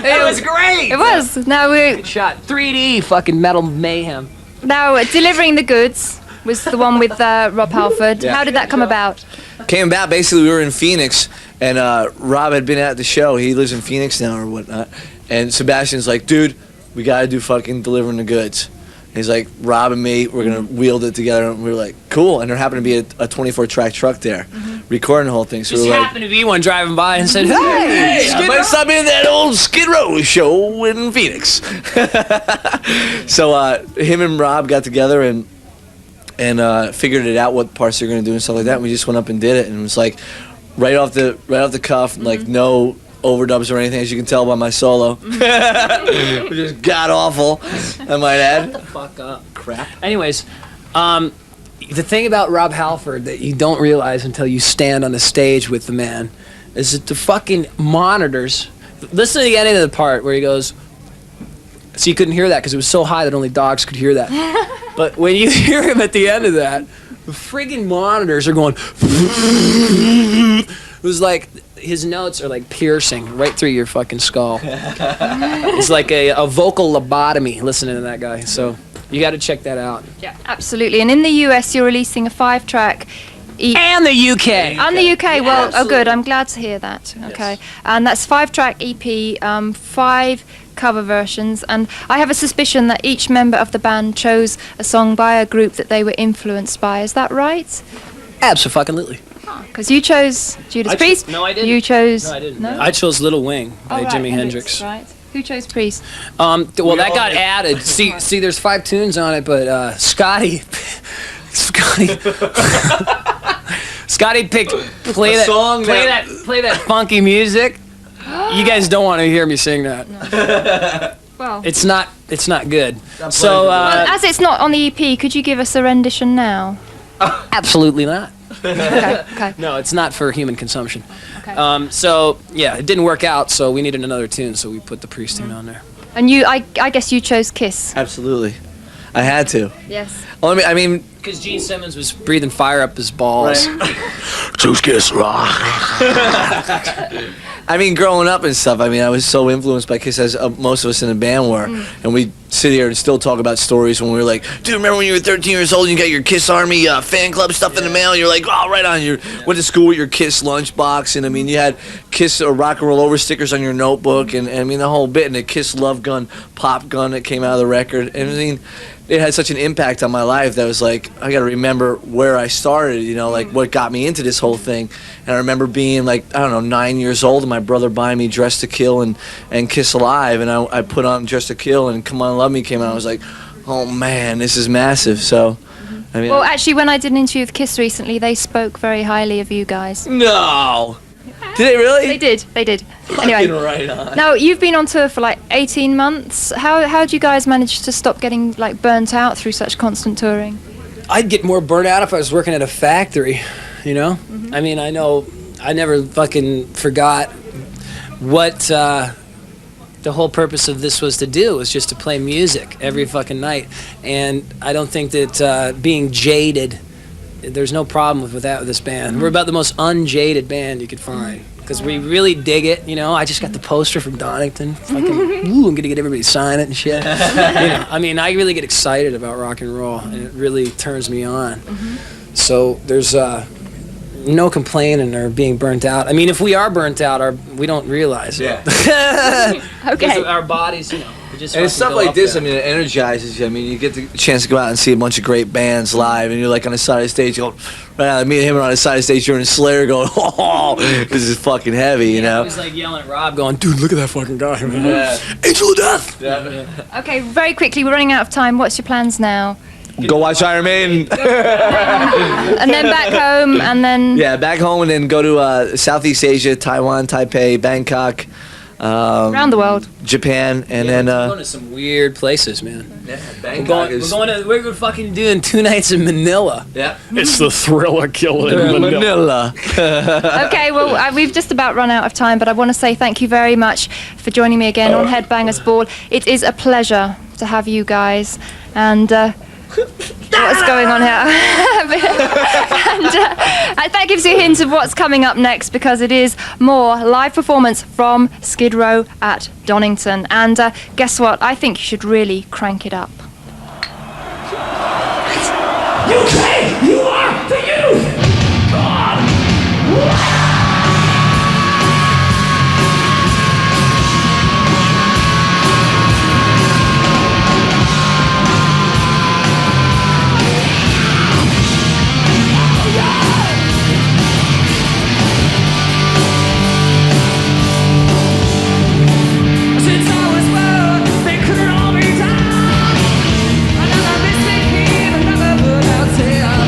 It was great. It was. Now we good shot. 3D fucking metal mayhem. Now delivering the goods was the one with Rob Halford. Yeah. How did that come about? Came about, basically we were in Phoenix, and Rob had been at the show. He lives in Phoenix now or whatnot. And Sebastian's like, dude, we gotta do fucking delivering the goods. He's like, Rob and me, we're gonna wield it together. And we were like, cool. And there happened to be a 24-track truck there, recording the whole thing. So Just we were happened to be one driving by and said, hey, I might stop in that old Skid Row show in Phoenix. So him and Rob got together and figured it out, what parts they're gonna do and stuff like that. And we just went up and did it, and it was like right off the cuff, like no overdubs or anything, as you can tell by my solo. Which is god awful, I might add. Fuck up. Crap. Anyways, the thing about Rob Halford that you don't realize until you stand on the stage with the man is that the fucking monitors. Listen to the ending of the part where he goes. So you couldn't hear that because it was so high that only dogs could hear that. But when you hear him at the end of that, the friggin' monitors are going. It was like his notes are like piercing right through your fucking skull. It's like a vocal lobotomy listening to that guy. So you got to check that out. Yeah, absolutely. And in the US, you're releasing a 5-track. And the UK. And the UK. Well, Absolutely. oh, good. I'm glad to hear that. Okay. And that's 5-track EP, 5 cover versions. And I have a suspicion that each member of the band chose a song by a group that they were influenced by. Is that right? Absolutely. Because you chose Judas Priest. No, I didn't. You chose. No, I didn't. No? I chose Little Wing by right, Jimi Hendrix. Right. Who chose Priest? Well, that got added. See, there's 5 tunes on it, but Scotty picked play that funky music. You guys don't want to hear me sing that. Well, it's not good. So, well, as it's not on the EP, could you give us a rendition now? Absolutely not. Okay. No, it's not for human consumption. Okay. So yeah, it didn't work out. So we needed another tune. So we put the Priest tune on there. And I guess you chose Kiss. Absolutely. I had to. Yes. Well, I mean, because Gene Simmons was breathing fire up his balls. Choose Kiss Rock. I mean, growing up and stuff, I mean, I was so influenced by Kiss, as most of us in the band were. And we sit here and still talk about stories when we were like, dude, remember when you were 13 years old and you got your Kiss Army fan club stuff in the mail? And you're like, oh, right on. You went to school with your Kiss lunchbox. And I mean, you had Kiss or Rock and Roll Over stickers on your notebook. And I mean, the whole bit. And the Kiss Love Gun, Pop Gun that came out of the record. And I mean, it had such an impact on my life that I was like, I got to remember where I started, you know, like what got me into this whole thing. And I remember being like, I don't know, 9 years old, and my brother buying me Dress to Kill and Kiss Alive. And I put on Dress to Kill, and Come On Love Me came out. I was like, oh man, this is massive. So, I mean. Well, actually, when I did an interview with Kiss recently, they spoke very highly of you guys. No! Did they really? They did. Anyway. Right on. Now, you've been on tour for like 18 months. How do you guys manage to stop getting like burnt out through such constant touring? I'd get more burnt out if I was working at a factory, you know? I mean, I know I never fucking forgot what the whole purpose of this was to do, was just to play music every fucking night. And I don't think that being jaded, there's no problem with that with this band. We're about the most unjaded band you could find. Because we really dig it, you know. I just got the poster from Donington. Fucking, I'm gonna get everybody to sign it and shit. You know, I mean, I really get excited about rock and roll, and it really turns me on. So there's no complaining or being burnt out. I mean, if we are burnt out, we don't realize it. Okay. Our bodies, you know. And it's stuff like this, I mean, it energizes you. I mean, you get the chance to go out and see a bunch of great bands live, and you're like on the side of the stage going, right now, me and him are on the side of the stage during Slayer going, oh, this is fucking heavy, you know? I was like yelling at Rob going, dude, look at that fucking guy, man. Yeah. Angel of Death! Okay, very quickly, we're running out of time. What's your plans now? Go watch Iron Maiden. And then back home, and then... Yeah, back home, and then go to Southeast Asia, Taiwan, Taipei, Bangkok. Around the world. Japan, and then... we're going to some weird places, man. Yeah, Bangkok we're fucking doing 2 nights in Manila. Yeah. It's the Thriller Killer in Manila. Okay, well, we've just about run out of time, but I want to say thank you very much for joining me again on Headbangers Ball. It is a pleasure to have you guys, and what's going on here? And that gives you a hint of what's coming up next, because it is more live performance from Skid Row at Donington. And guess what? I think you should really crank it up. UK, you are the youth! God! Since I was born, they couldn't hold me down. Another mistake here, another burnout here.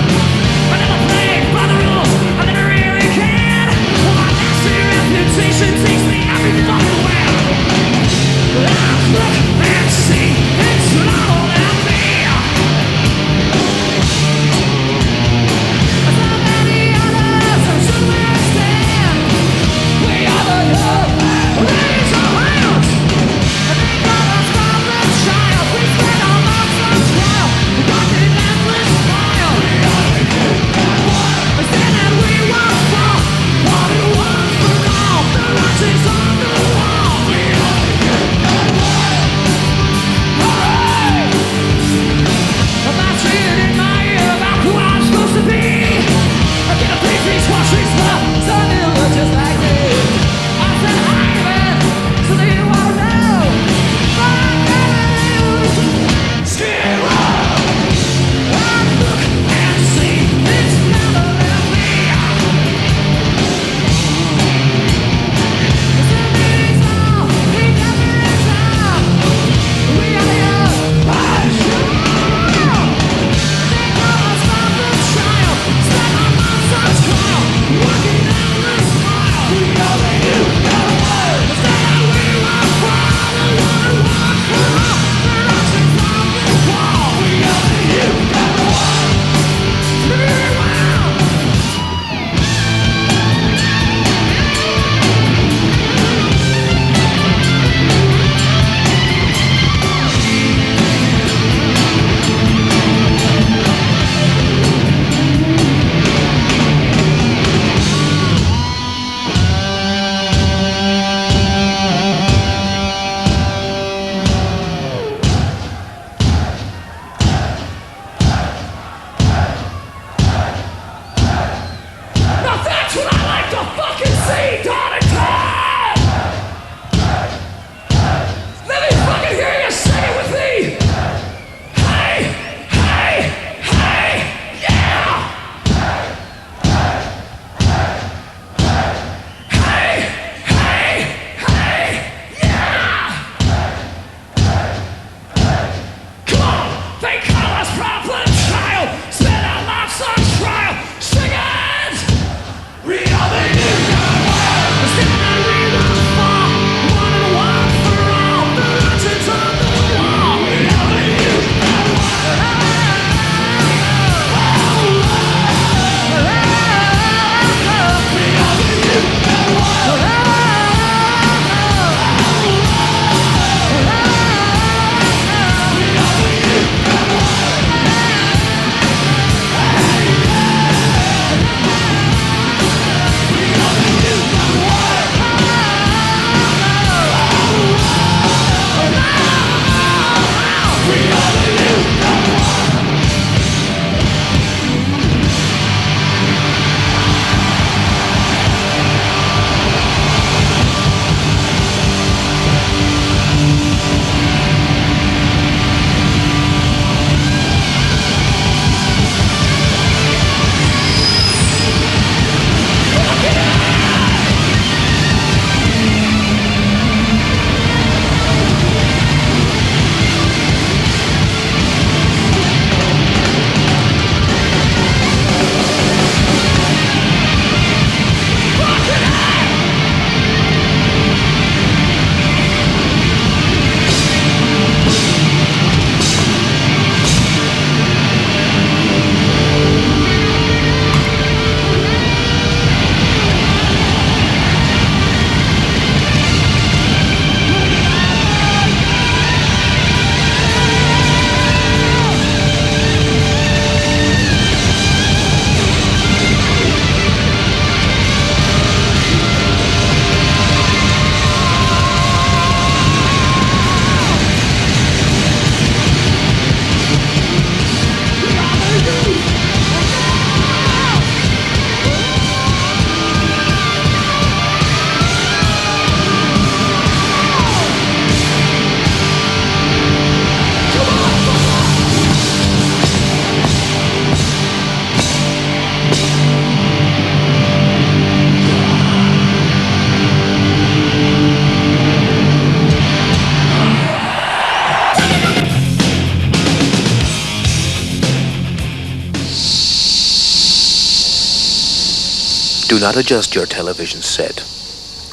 Do not adjust your television set.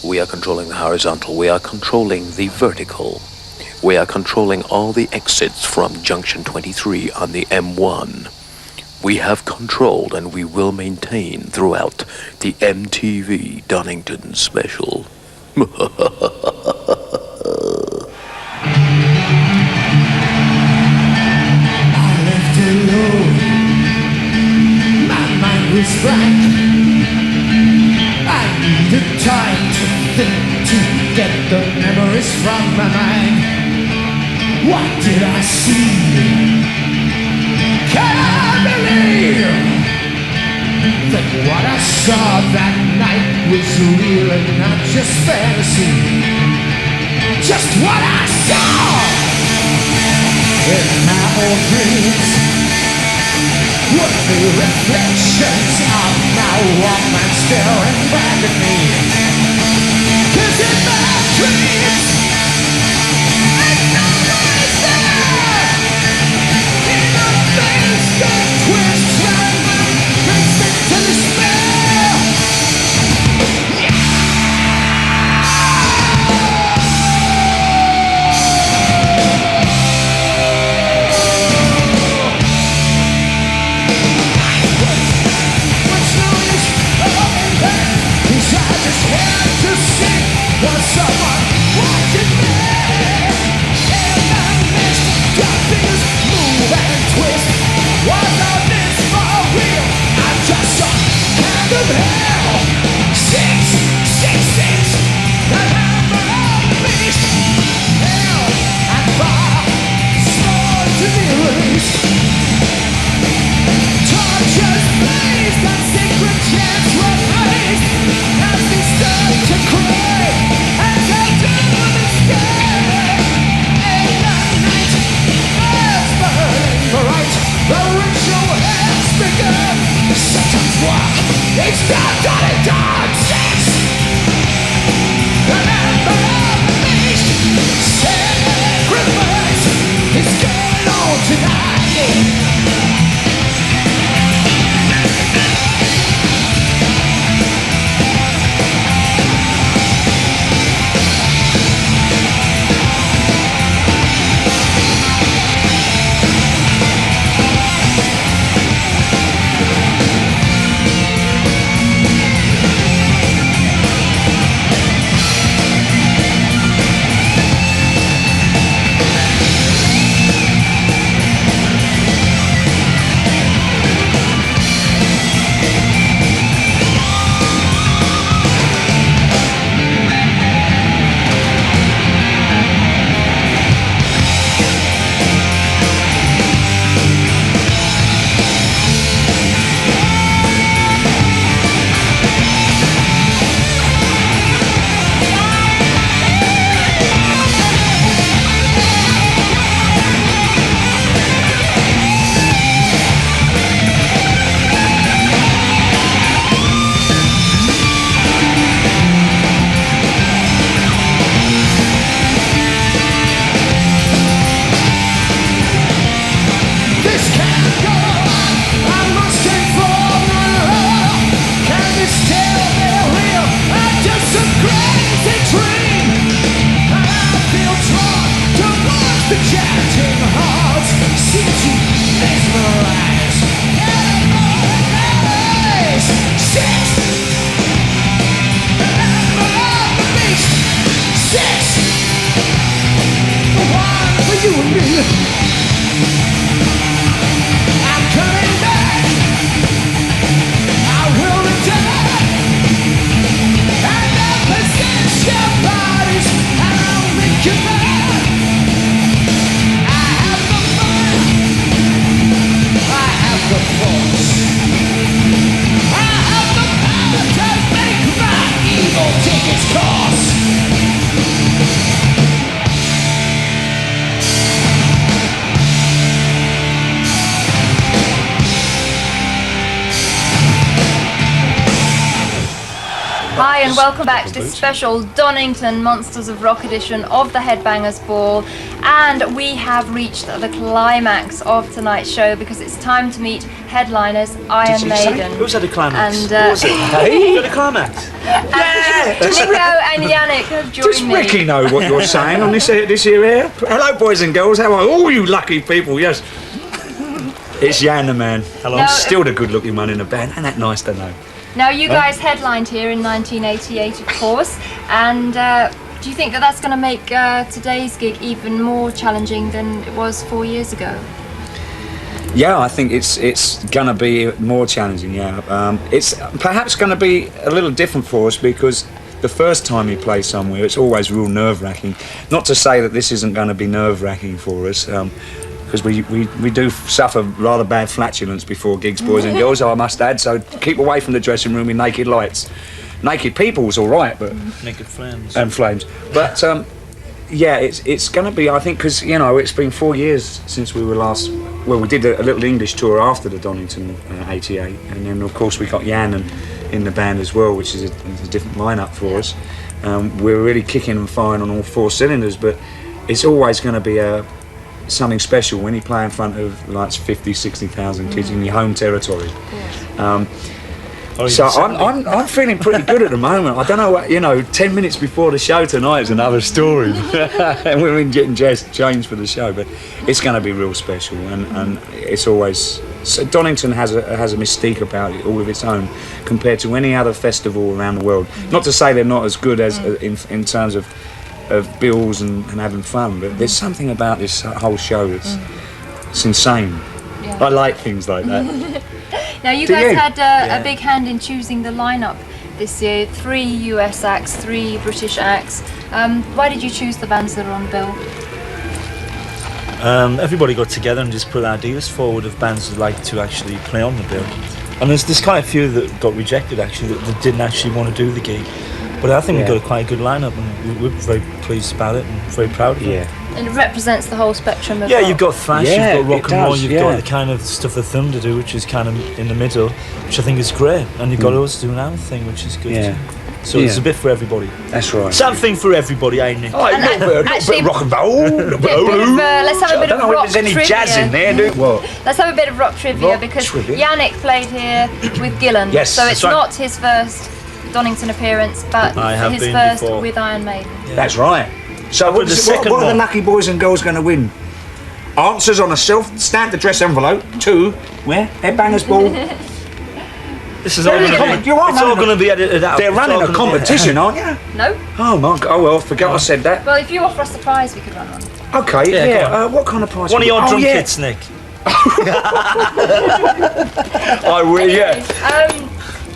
We are controlling the horizontal. We are controlling the vertical. We are controlling all the exits from Junction 23 on the M1. We have controlled and we will maintain throughout the MTV Donington special. I left alone. My mind was blank. I needed time to think, to get the memories from my mind. What did I see? Can I believe that what I saw that night was real and not just fantasy? Just what I saw in my old dreams were the reflections of my Walkman staring back at me. 'Cause in my dreams ain't nobody there. In the face that twists right now brings me to despair. Was someone watching me? In the mist, darkness move and twist. Was all this for real? I'm just some kind of hell. 666, the number of the beast. Hell and fire, sworn to be released. Tortures blazed and secret chants were raised as we stood to cry. The ritual has begun. Satan's walk, it's not Donington 6. The number of the beast. Sacrifice is going on tonight. Hi and welcome back to this special Donington Monsters of Rock edition of the Headbangers Ball, and we have reached the climax of tonight's show because it's time to meet headliners Iron Maiden. Who's had a climax? And Who was it? Hey? You had a climax? Nico and Yannick have joined Does me. Ricky know what you're saying on this here air? Hello, boys and girls. How are all you lucky people? Yes. It's Jan the man. Hello. I'm still the good-looking one in the band. Ain't that nice to know? Now you guys headlined here in 1988, of course, and do you think that that's going to make today's gig even more challenging than it was 4 years ago? Yeah, I think it's going to be more challenging, yeah. It's perhaps going to be a little different for us because the first time you play somewhere, it's always real nerve-wracking. Not to say that this isn't going to be nerve-wracking for us, because we do suffer rather bad flatulence before gigs, boys and girls, I must add, so keep away from the dressing room with naked lights. Naked people's all right, but... Naked flames. And flames. But, yeah, it's going to be, I think, because, you know, it's been 4 years since we were last... Well, we did a little English tour after the Donington 88, and then, of course, we got Jan in the band as well, which is a different lineup for us. We're really kicking and firing on all four cylinders, but it's always going to be something special when you play in front of like 50, 60,000 kids in your home territory. So I'm feeling pretty good at the moment. I don't know what, you know, 10 minutes before the show tonight is another story. And we're getting changed for the show, but it's going to be real special, and it's always... So Donington has a mystique about it all of its own compared to any other festival around the world. Not to say they're not as good as in terms of bills and having fun, but there's something about this whole show that's it's insane. Yeah. I like things like that. Now you guys had a big hand in choosing the lineup this year. 3 US acts, 3 British acts. Why did you choose the bands that are on the bill? Everybody got together and just put ideas forward of bands who'd like to actually play on the bill. And there's quite a few that got rejected actually, that didn't actually want to do the gig. But I think we got quite a good lineup, and we're very pleased about it and very proud of it. And it represents the whole spectrum of Yeah, rock. you've got thrash, you've got rock and roll, you've yeah. got the kind of stuff that Thunder do, which is kind of in the middle, which I think is great. And you've got us doing our thing, which is good too. So there's a bit for everybody. That's right. Something for everybody, ain't it? Oh, a little bit of rock and roll. Let's have a bit of rock I don't know if there's any trivia. jazz in there, do what? Let's have a bit of rock trivia Rock because trivia? Yannick played here with Gillan. Yes, so it's that's right. not his first Donington appearance, but I have his been first before. with Iron Maiden. That's right. So what are the lucky boys and girls going to win? Answers on a self-stamped address envelope to where? Headbangers Ball. This is all going to be. It's all going to be edited out. They're running a competition, aren't you? No. Oh my God! Oh well, I forgot I said that. Well, if you offer us a prize, we could run one. Okay, Yeah, yeah. go on. What kind of prize? One of your drum yeah. kits, Nick. I will. Yeah.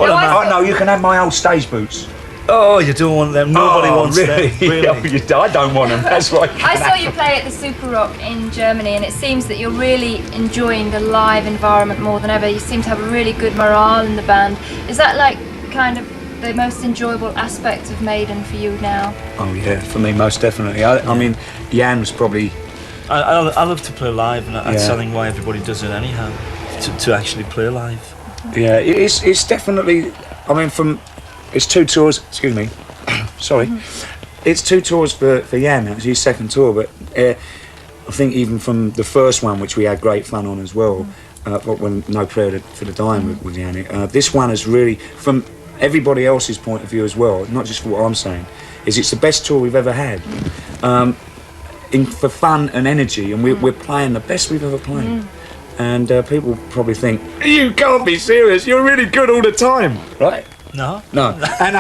I know you can have my old stage boots. Oh, you don't want them. Nobody wants really? them. Really? I don't want them. That's right. I saw you play at the Super Rock in Germany, and it seems that you're really enjoying the live environment more than ever. You seem to have a really good morale in the band. Is that like kind of the most enjoyable aspect of Maiden for you now? Oh yeah, for me most definitely. I mean, Jan's probably. I love to play live, and that's I think why everybody does it anyhow, to actually play live. Yeah, it's definitely. I mean, it's 2 tours. Excuse me. Sorry. It's 2 tours for Jan. It's his second tour, but I think even from the first one, which we had great fun on as well, when No Prayer for the Dying with Jan. This one is really, from everybody else's point of view as well, not just for what I'm saying, it's the best tour we've ever had. For fun and energy, and we're playing the best we've ever played. And people probably think, you can't be serious, you're really good all the time, right? No. And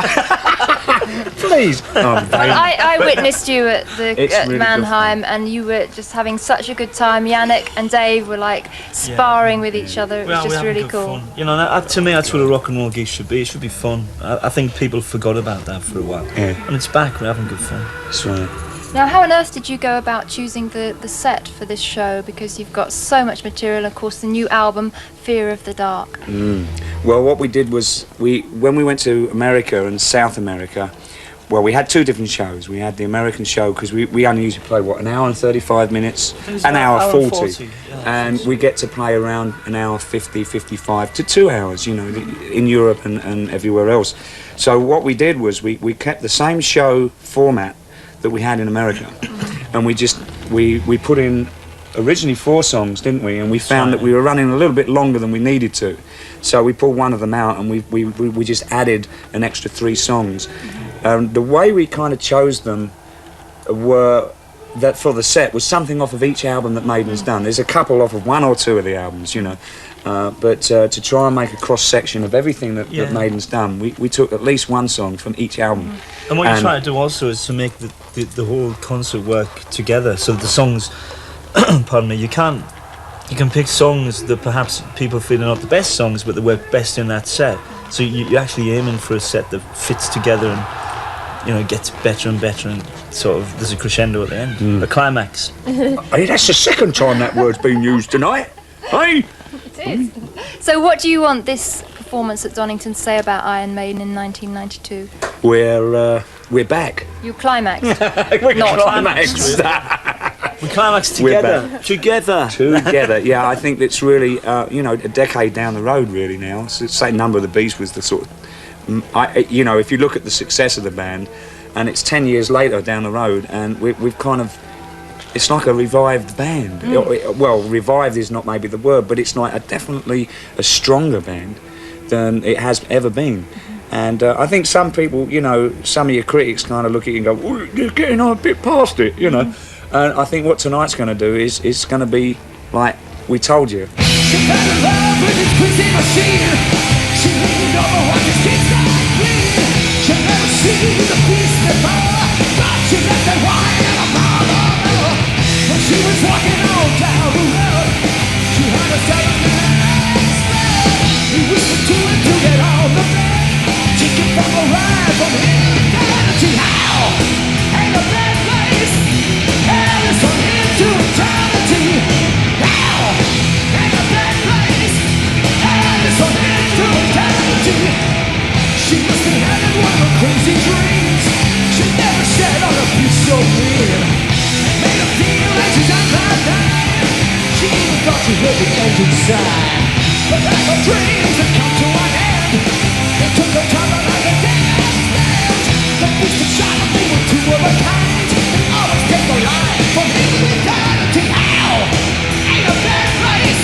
please. Well, I witnessed you at Really Mannheim, and you were just having such a good time. Yannick and Dave were like sparring with each other. It was just really cool. Fun. You know, to me, that's what a rock and roll gig should be. It should be fun. I think people forgot about that for a while. Yeah. And it's back. We're having good fun. That's right. Now, how on earth did you go about choosing the set for this show? Because you've got so much material, of course, the new album, Fear of the Dark. Well, what we did was, when we went to America and South America, well, we had 2 different shows. We had the American show, because we only usually play, an hour and 35 minutes, an hour 40. And we get to play around an hour 50, 55 to 2 hours, you know, in Europe and everywhere else. So what we did was we kept the same show format that we had in America, and we put in originally 4 songs, didn't we? And we found that we were running a little bit longer than we needed to, so we pulled one of them out and we just added an extra 3 songs. The way we kind of chose them were that for the set was something off of each album that Maiden's done. There's a couple off of 1 or 2 of the albums, you know, but to try and make a cross section of everything that Maiden's done, we took at least 1 song from each album. And what you're trying to do also is to make the whole concert work together. So the songs, pardon me, you can pick songs that perhaps people feel are not the best songs, but they work best in that set. So you're actually aiming for a set that fits together and, you know, gets better and better, and sort of there's a crescendo at the end, a climax. Hey, that's the second time that word's been used tonight. Hey. It is. So what do you want this performance at Donington to say about Iron Maiden in 1992? We're back. You climaxed. We Not climaxed. We climaxed We're together. back. Together. Yeah, I think it's really, you know, a decade down the road really now. So, say Number of the Beast was the sort of, you know, if you look at the success of the band, and it's 10 years later down the road, and we've kind of, it's like a revived band. Well, revived is not maybe the word, but it's like definitely a stronger band than it has ever been. And I think some people, you know, some of your critics kind of look at you and go, oh, you're getting on a bit past it, you know. And I think what tonight's going to do is it's going to be like we told you. She fell in love with this crazy machine. She leaned over while his kids got clean. She never seen the beast before, but she left that wine in a bottle. When she was walking on down the road, she heard a seven-man spread. He whispered to her to get on the bed. Take it from a ride from eternity. How? Ain't a bad place. Hell is from here to eternity. How? Ain't a bad place. Hell is from here to eternity. She must be having one of her crazy dreams. She never said on a piece so mean. Made her feel like she's upside down. She even thought she heard the engine sigh. But then her dreams had come to an end. They took her time like a dance band. The beast that shot her, they were 2 of a kind. They always take the line from here to eternity. Ow! Ain't a bad place.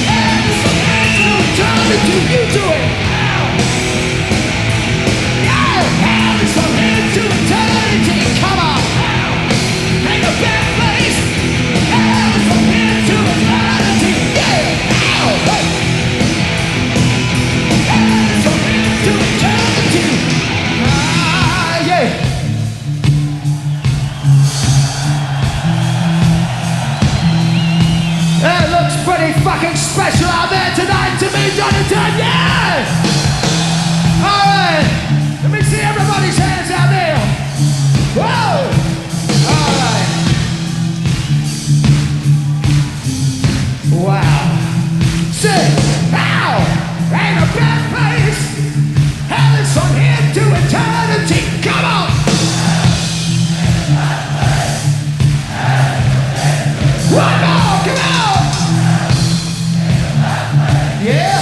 And it's from here to eternity. You do it. Ow! Yeah! Hell is from here to eternity. Come on. Ow! Ain't a bad place. Hell is from here to eternity. Yeah! Ow! Hey! Hell is from here to eternity. Ah, yeah! It looks pretty fucking special out there tonight to me, Donington, yeah! Alright, let me see everybody's hands out there. Whoa! Alright. Wow. Say, ow! Ain't a bad place. Hell is from here to eternity. Come on! One more, come on! Yeah?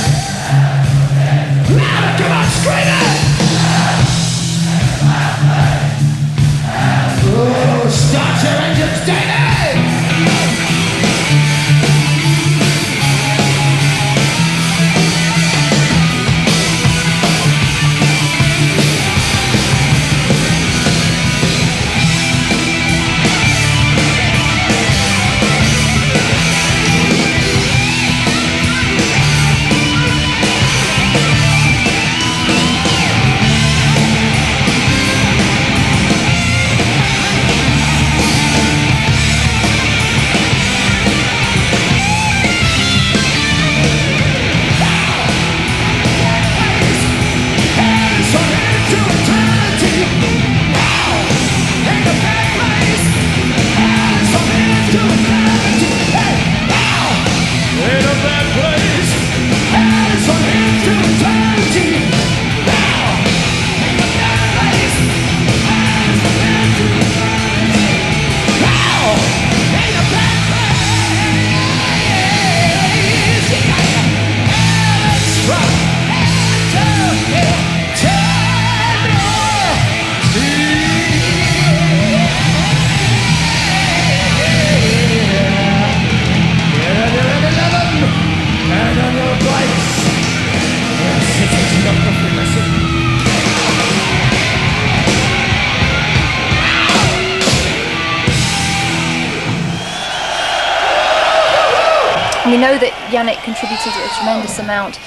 we know that Yannick contributed a tremendous amount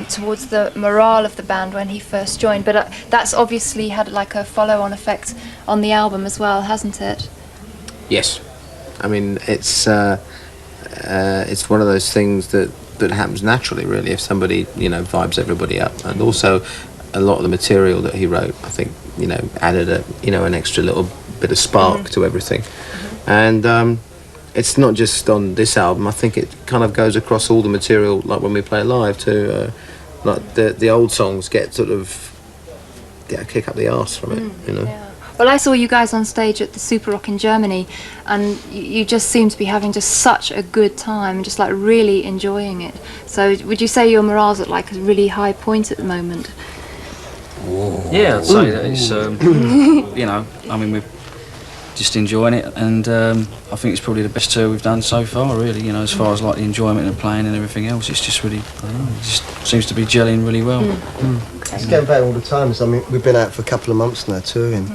towards the morale of the band when he first joined, but that's obviously had like a follow-on effect on the album as well, hasn't it? Yes, I mean it's one of those things that happens naturally, really, if somebody vibes everybody up, and also a lot of the material that he wrote, I think, added an extra little bit of spark to everything, and it's not just on this album. I think it kind of goes across all the material, like when we play it live too. Like the old songs get sort of a kick up the arse from it, Yeah. Well, I saw you guys on stage at the Super Rock in Germany, and you just seem to be having just such a good time, just like really enjoying it. So would you say your morale's at like a really high point at the moment? Yeah, I'd say that it's, I mean, we're just enjoying it, and I think it's probably the best tour we've done so far, really, as far as like the enjoyment and playing and everything else. It's just really, I don't know, it just seems to be gelling really well. It's getting better all the time. I mean, we've been out for a couple of months now touring,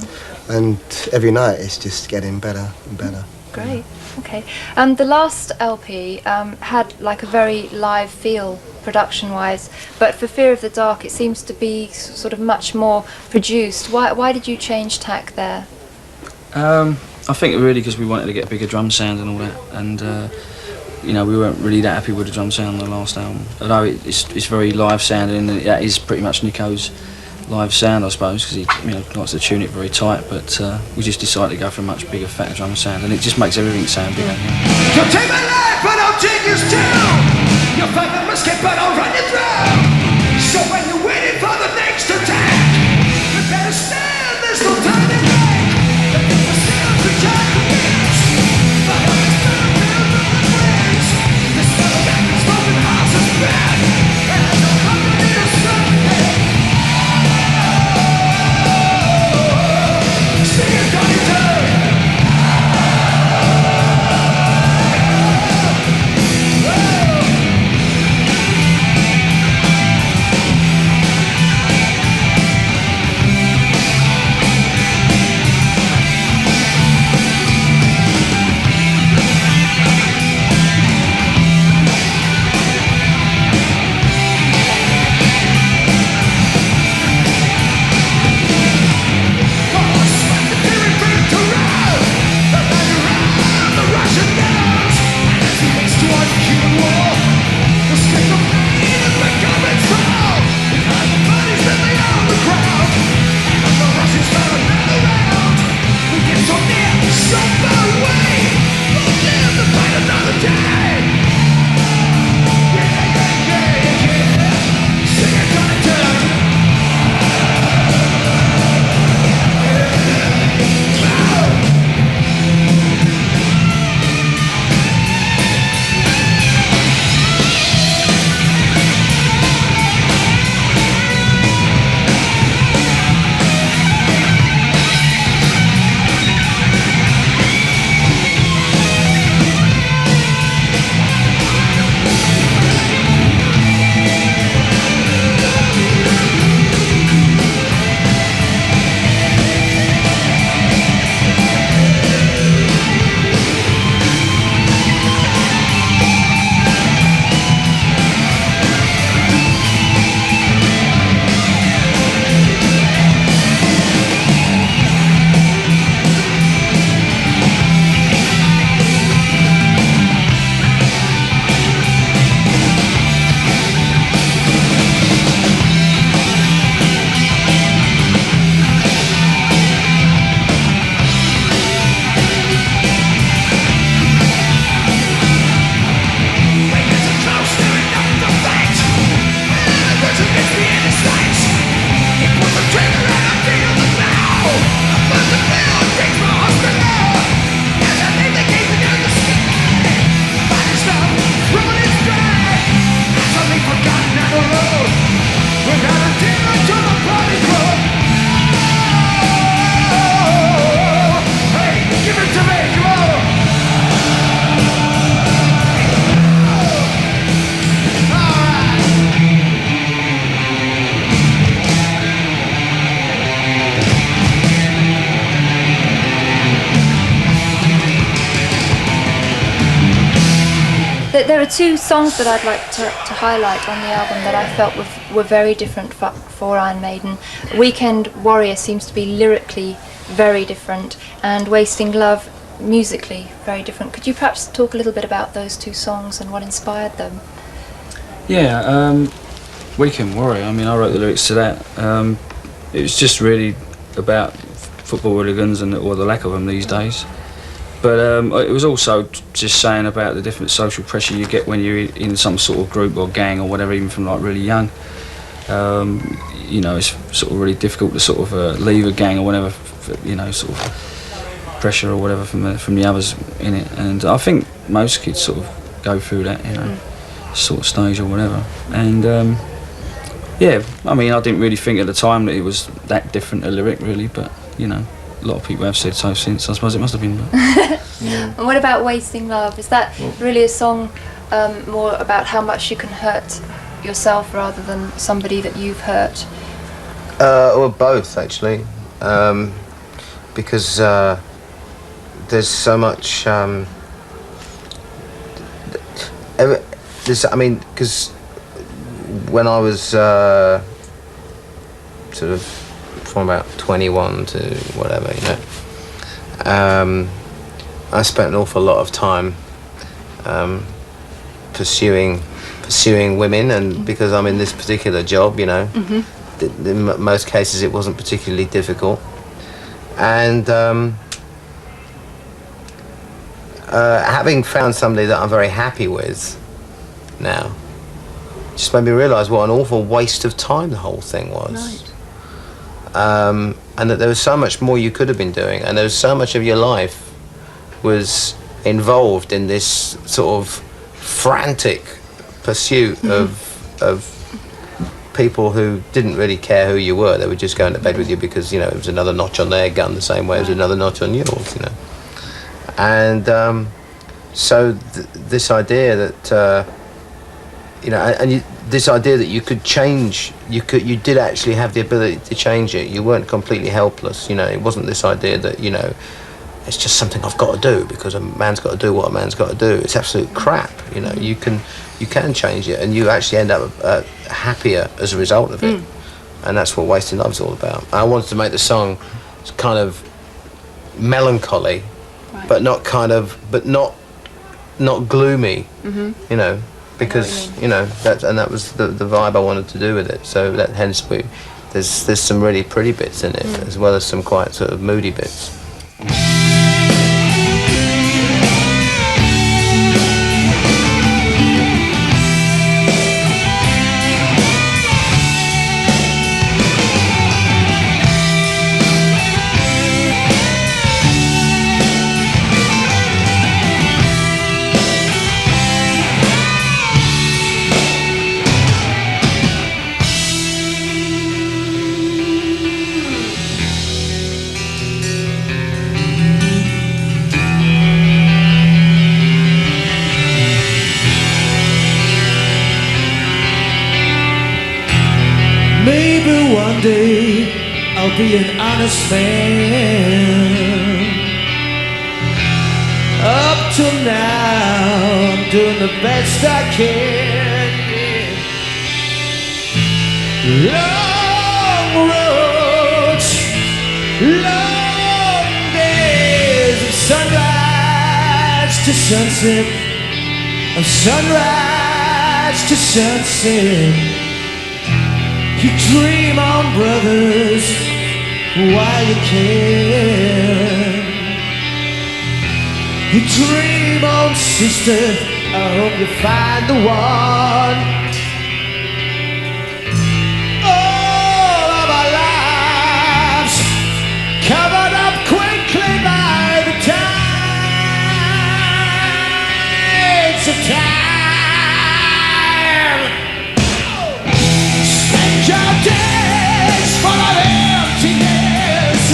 and every night it's just getting better and better. Great. Okay. The last LP had like a very live feel production-wise, but for Fear of the Dark, it seems to be sort of much more produced. Why did you change tack there? I think really because we wanted to get a bigger drum sound and all that, and we weren't really that happy with the drum sound on the last album. Although it's very live sounding, and that is pretty much Nico's live sound, I suppose, because he likes to tune it very tight. But we just decided to go for a much bigger, fatter drum sound, and it just makes everything sound bigger. You take my life, but I'll take yours too. You fight the risk, but I'll run it through. So when you're waiting for the next attack, you better stand. There's no time to break. There are two songs that I'd like to highlight on the album that I felt were very different for Iron Maiden. Weekend Warrior seems to be lyrically very different, and Wasting Love musically very different. Could you perhaps talk a little bit about those two songs and what inspired them? Yeah, Weekend Warrior, I mean, I wrote the lyrics to that. It was just really about football hooligans or the lack of them these days. But it was also just saying about the different social pressure you get when you're in some sort of group or gang or whatever, even from like really young. You know, it's sort of really difficult to sort of leave a gang or whatever, you know, sort of pressure or whatever from the others in it. And I think most kids sort of go through that, you know, sort of stage or whatever. And yeah, I mean, I didn't really think at the time that it was that different a lyric really, but you know, a lot of people have said so since. I suppose it must have been. But, And what about Wasting Love? Is that really a song more about how much you can hurt yourself rather than somebody that you've hurt? Or both, actually, because there's so much. I mean, because when I was sort of from about 21 to whatever, you know, I spent an awful lot of time pursuing women, and because I'm in this particular job, you know, in most cases it wasn't particularly difficult, and having found somebody that I'm very happy with now just made me realise what an awful waste of time the whole thing was. Right. And that there was so much more you could have been doing, and there was so much of your life was involved in this sort of frantic pursuit of people who didn't really care who you were. They were just going to bed with you because, you know, it was another notch on their gun the same way as another notch on yours, you know. And so this idea that you know, and this idea that you could change, you did actually have the ability to change it. You weren't completely helpless, you know. It wasn't this idea that, you know, it's just something I've got to do because a man's got to do what a man's got to do. It's absolute crap, you know. You can change it, and you actually end up happier as a result of it. And that's what Wasting Love's all about. I wanted to make the song kind of melancholy, but not gloomy, you know. Because, you know, that was the vibe I wanted to do with it. So that hence there's some really pretty bits in it, as well as some quite sort of moody bits. Maybe one day I'll be an honest man. Up till now I'm doing the best I can, yeah. Long roads, long days of sunrise to sunset, of sunrise to sunset. You dream on, brothers, while you can. You dream on, sister, I hope you find the one. All of our lives covered up quickly by the tides of time. Your days full of emptiness.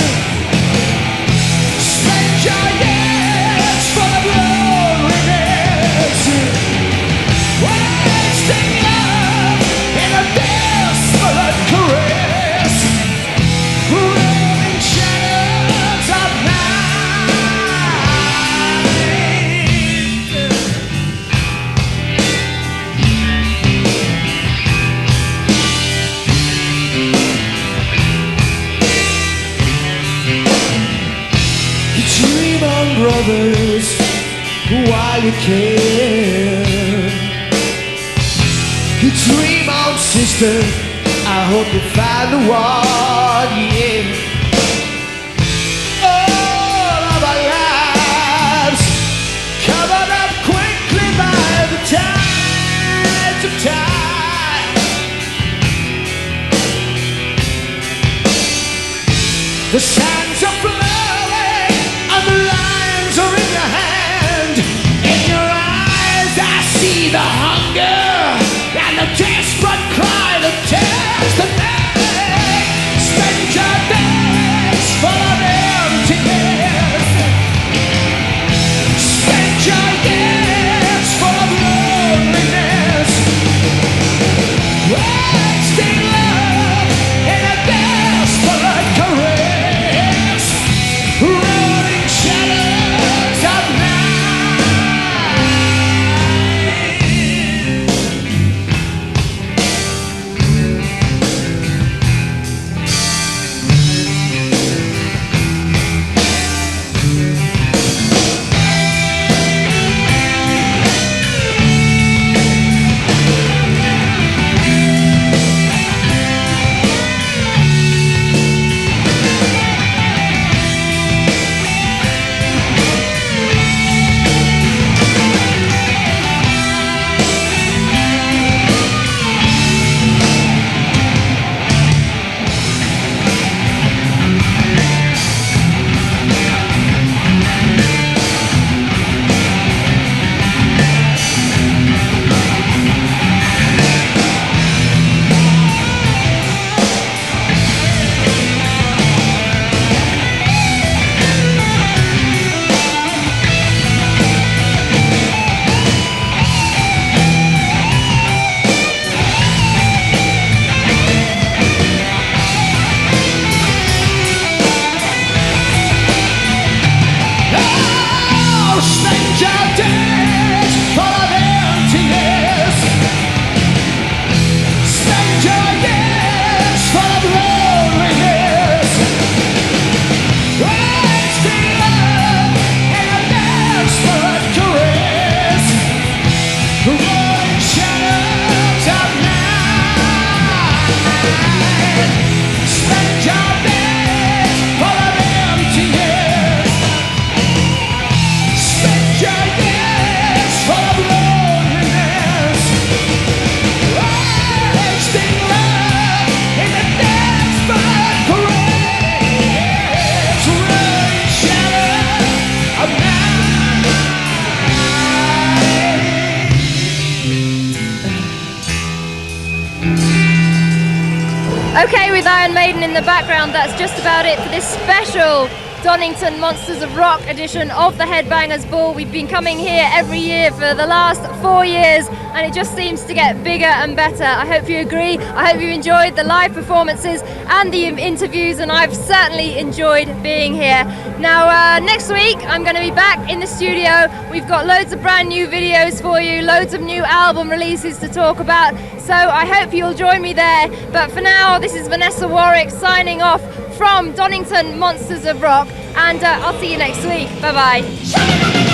Spend your years full of loneliness. Wasting brothers while you can. You dream on, sister, I hope you find the one, yeah. All of our lives covered up quickly by the tides of time. The sands are flowing and the lines are in your hand. In your eyes I see the hunger and the desperate cry that tears the night. Spend your days full of emptiness. Spend your years full of loneliness. Wasting love in a desperate caress. Rolling shadows of Okay, with Iron Maiden in the background, that's just about it for this special Donington Monsters of Rock edition of the Headbangers Ball. We've been coming here every year for the last 4 years and it just seems to get bigger and better. I hope you agree. I hope you enjoyed the live performances and the interviews, and I've certainly enjoyed being here. Now next week I'm going to be back in the studio. We've got loads of brand new videos for you, loads of new album releases to talk about, so I hope you'll join me there. But for now, this is Vanessa Warwick signing off from Donington Monsters of Rock, and I'll see you next week. Bye bye.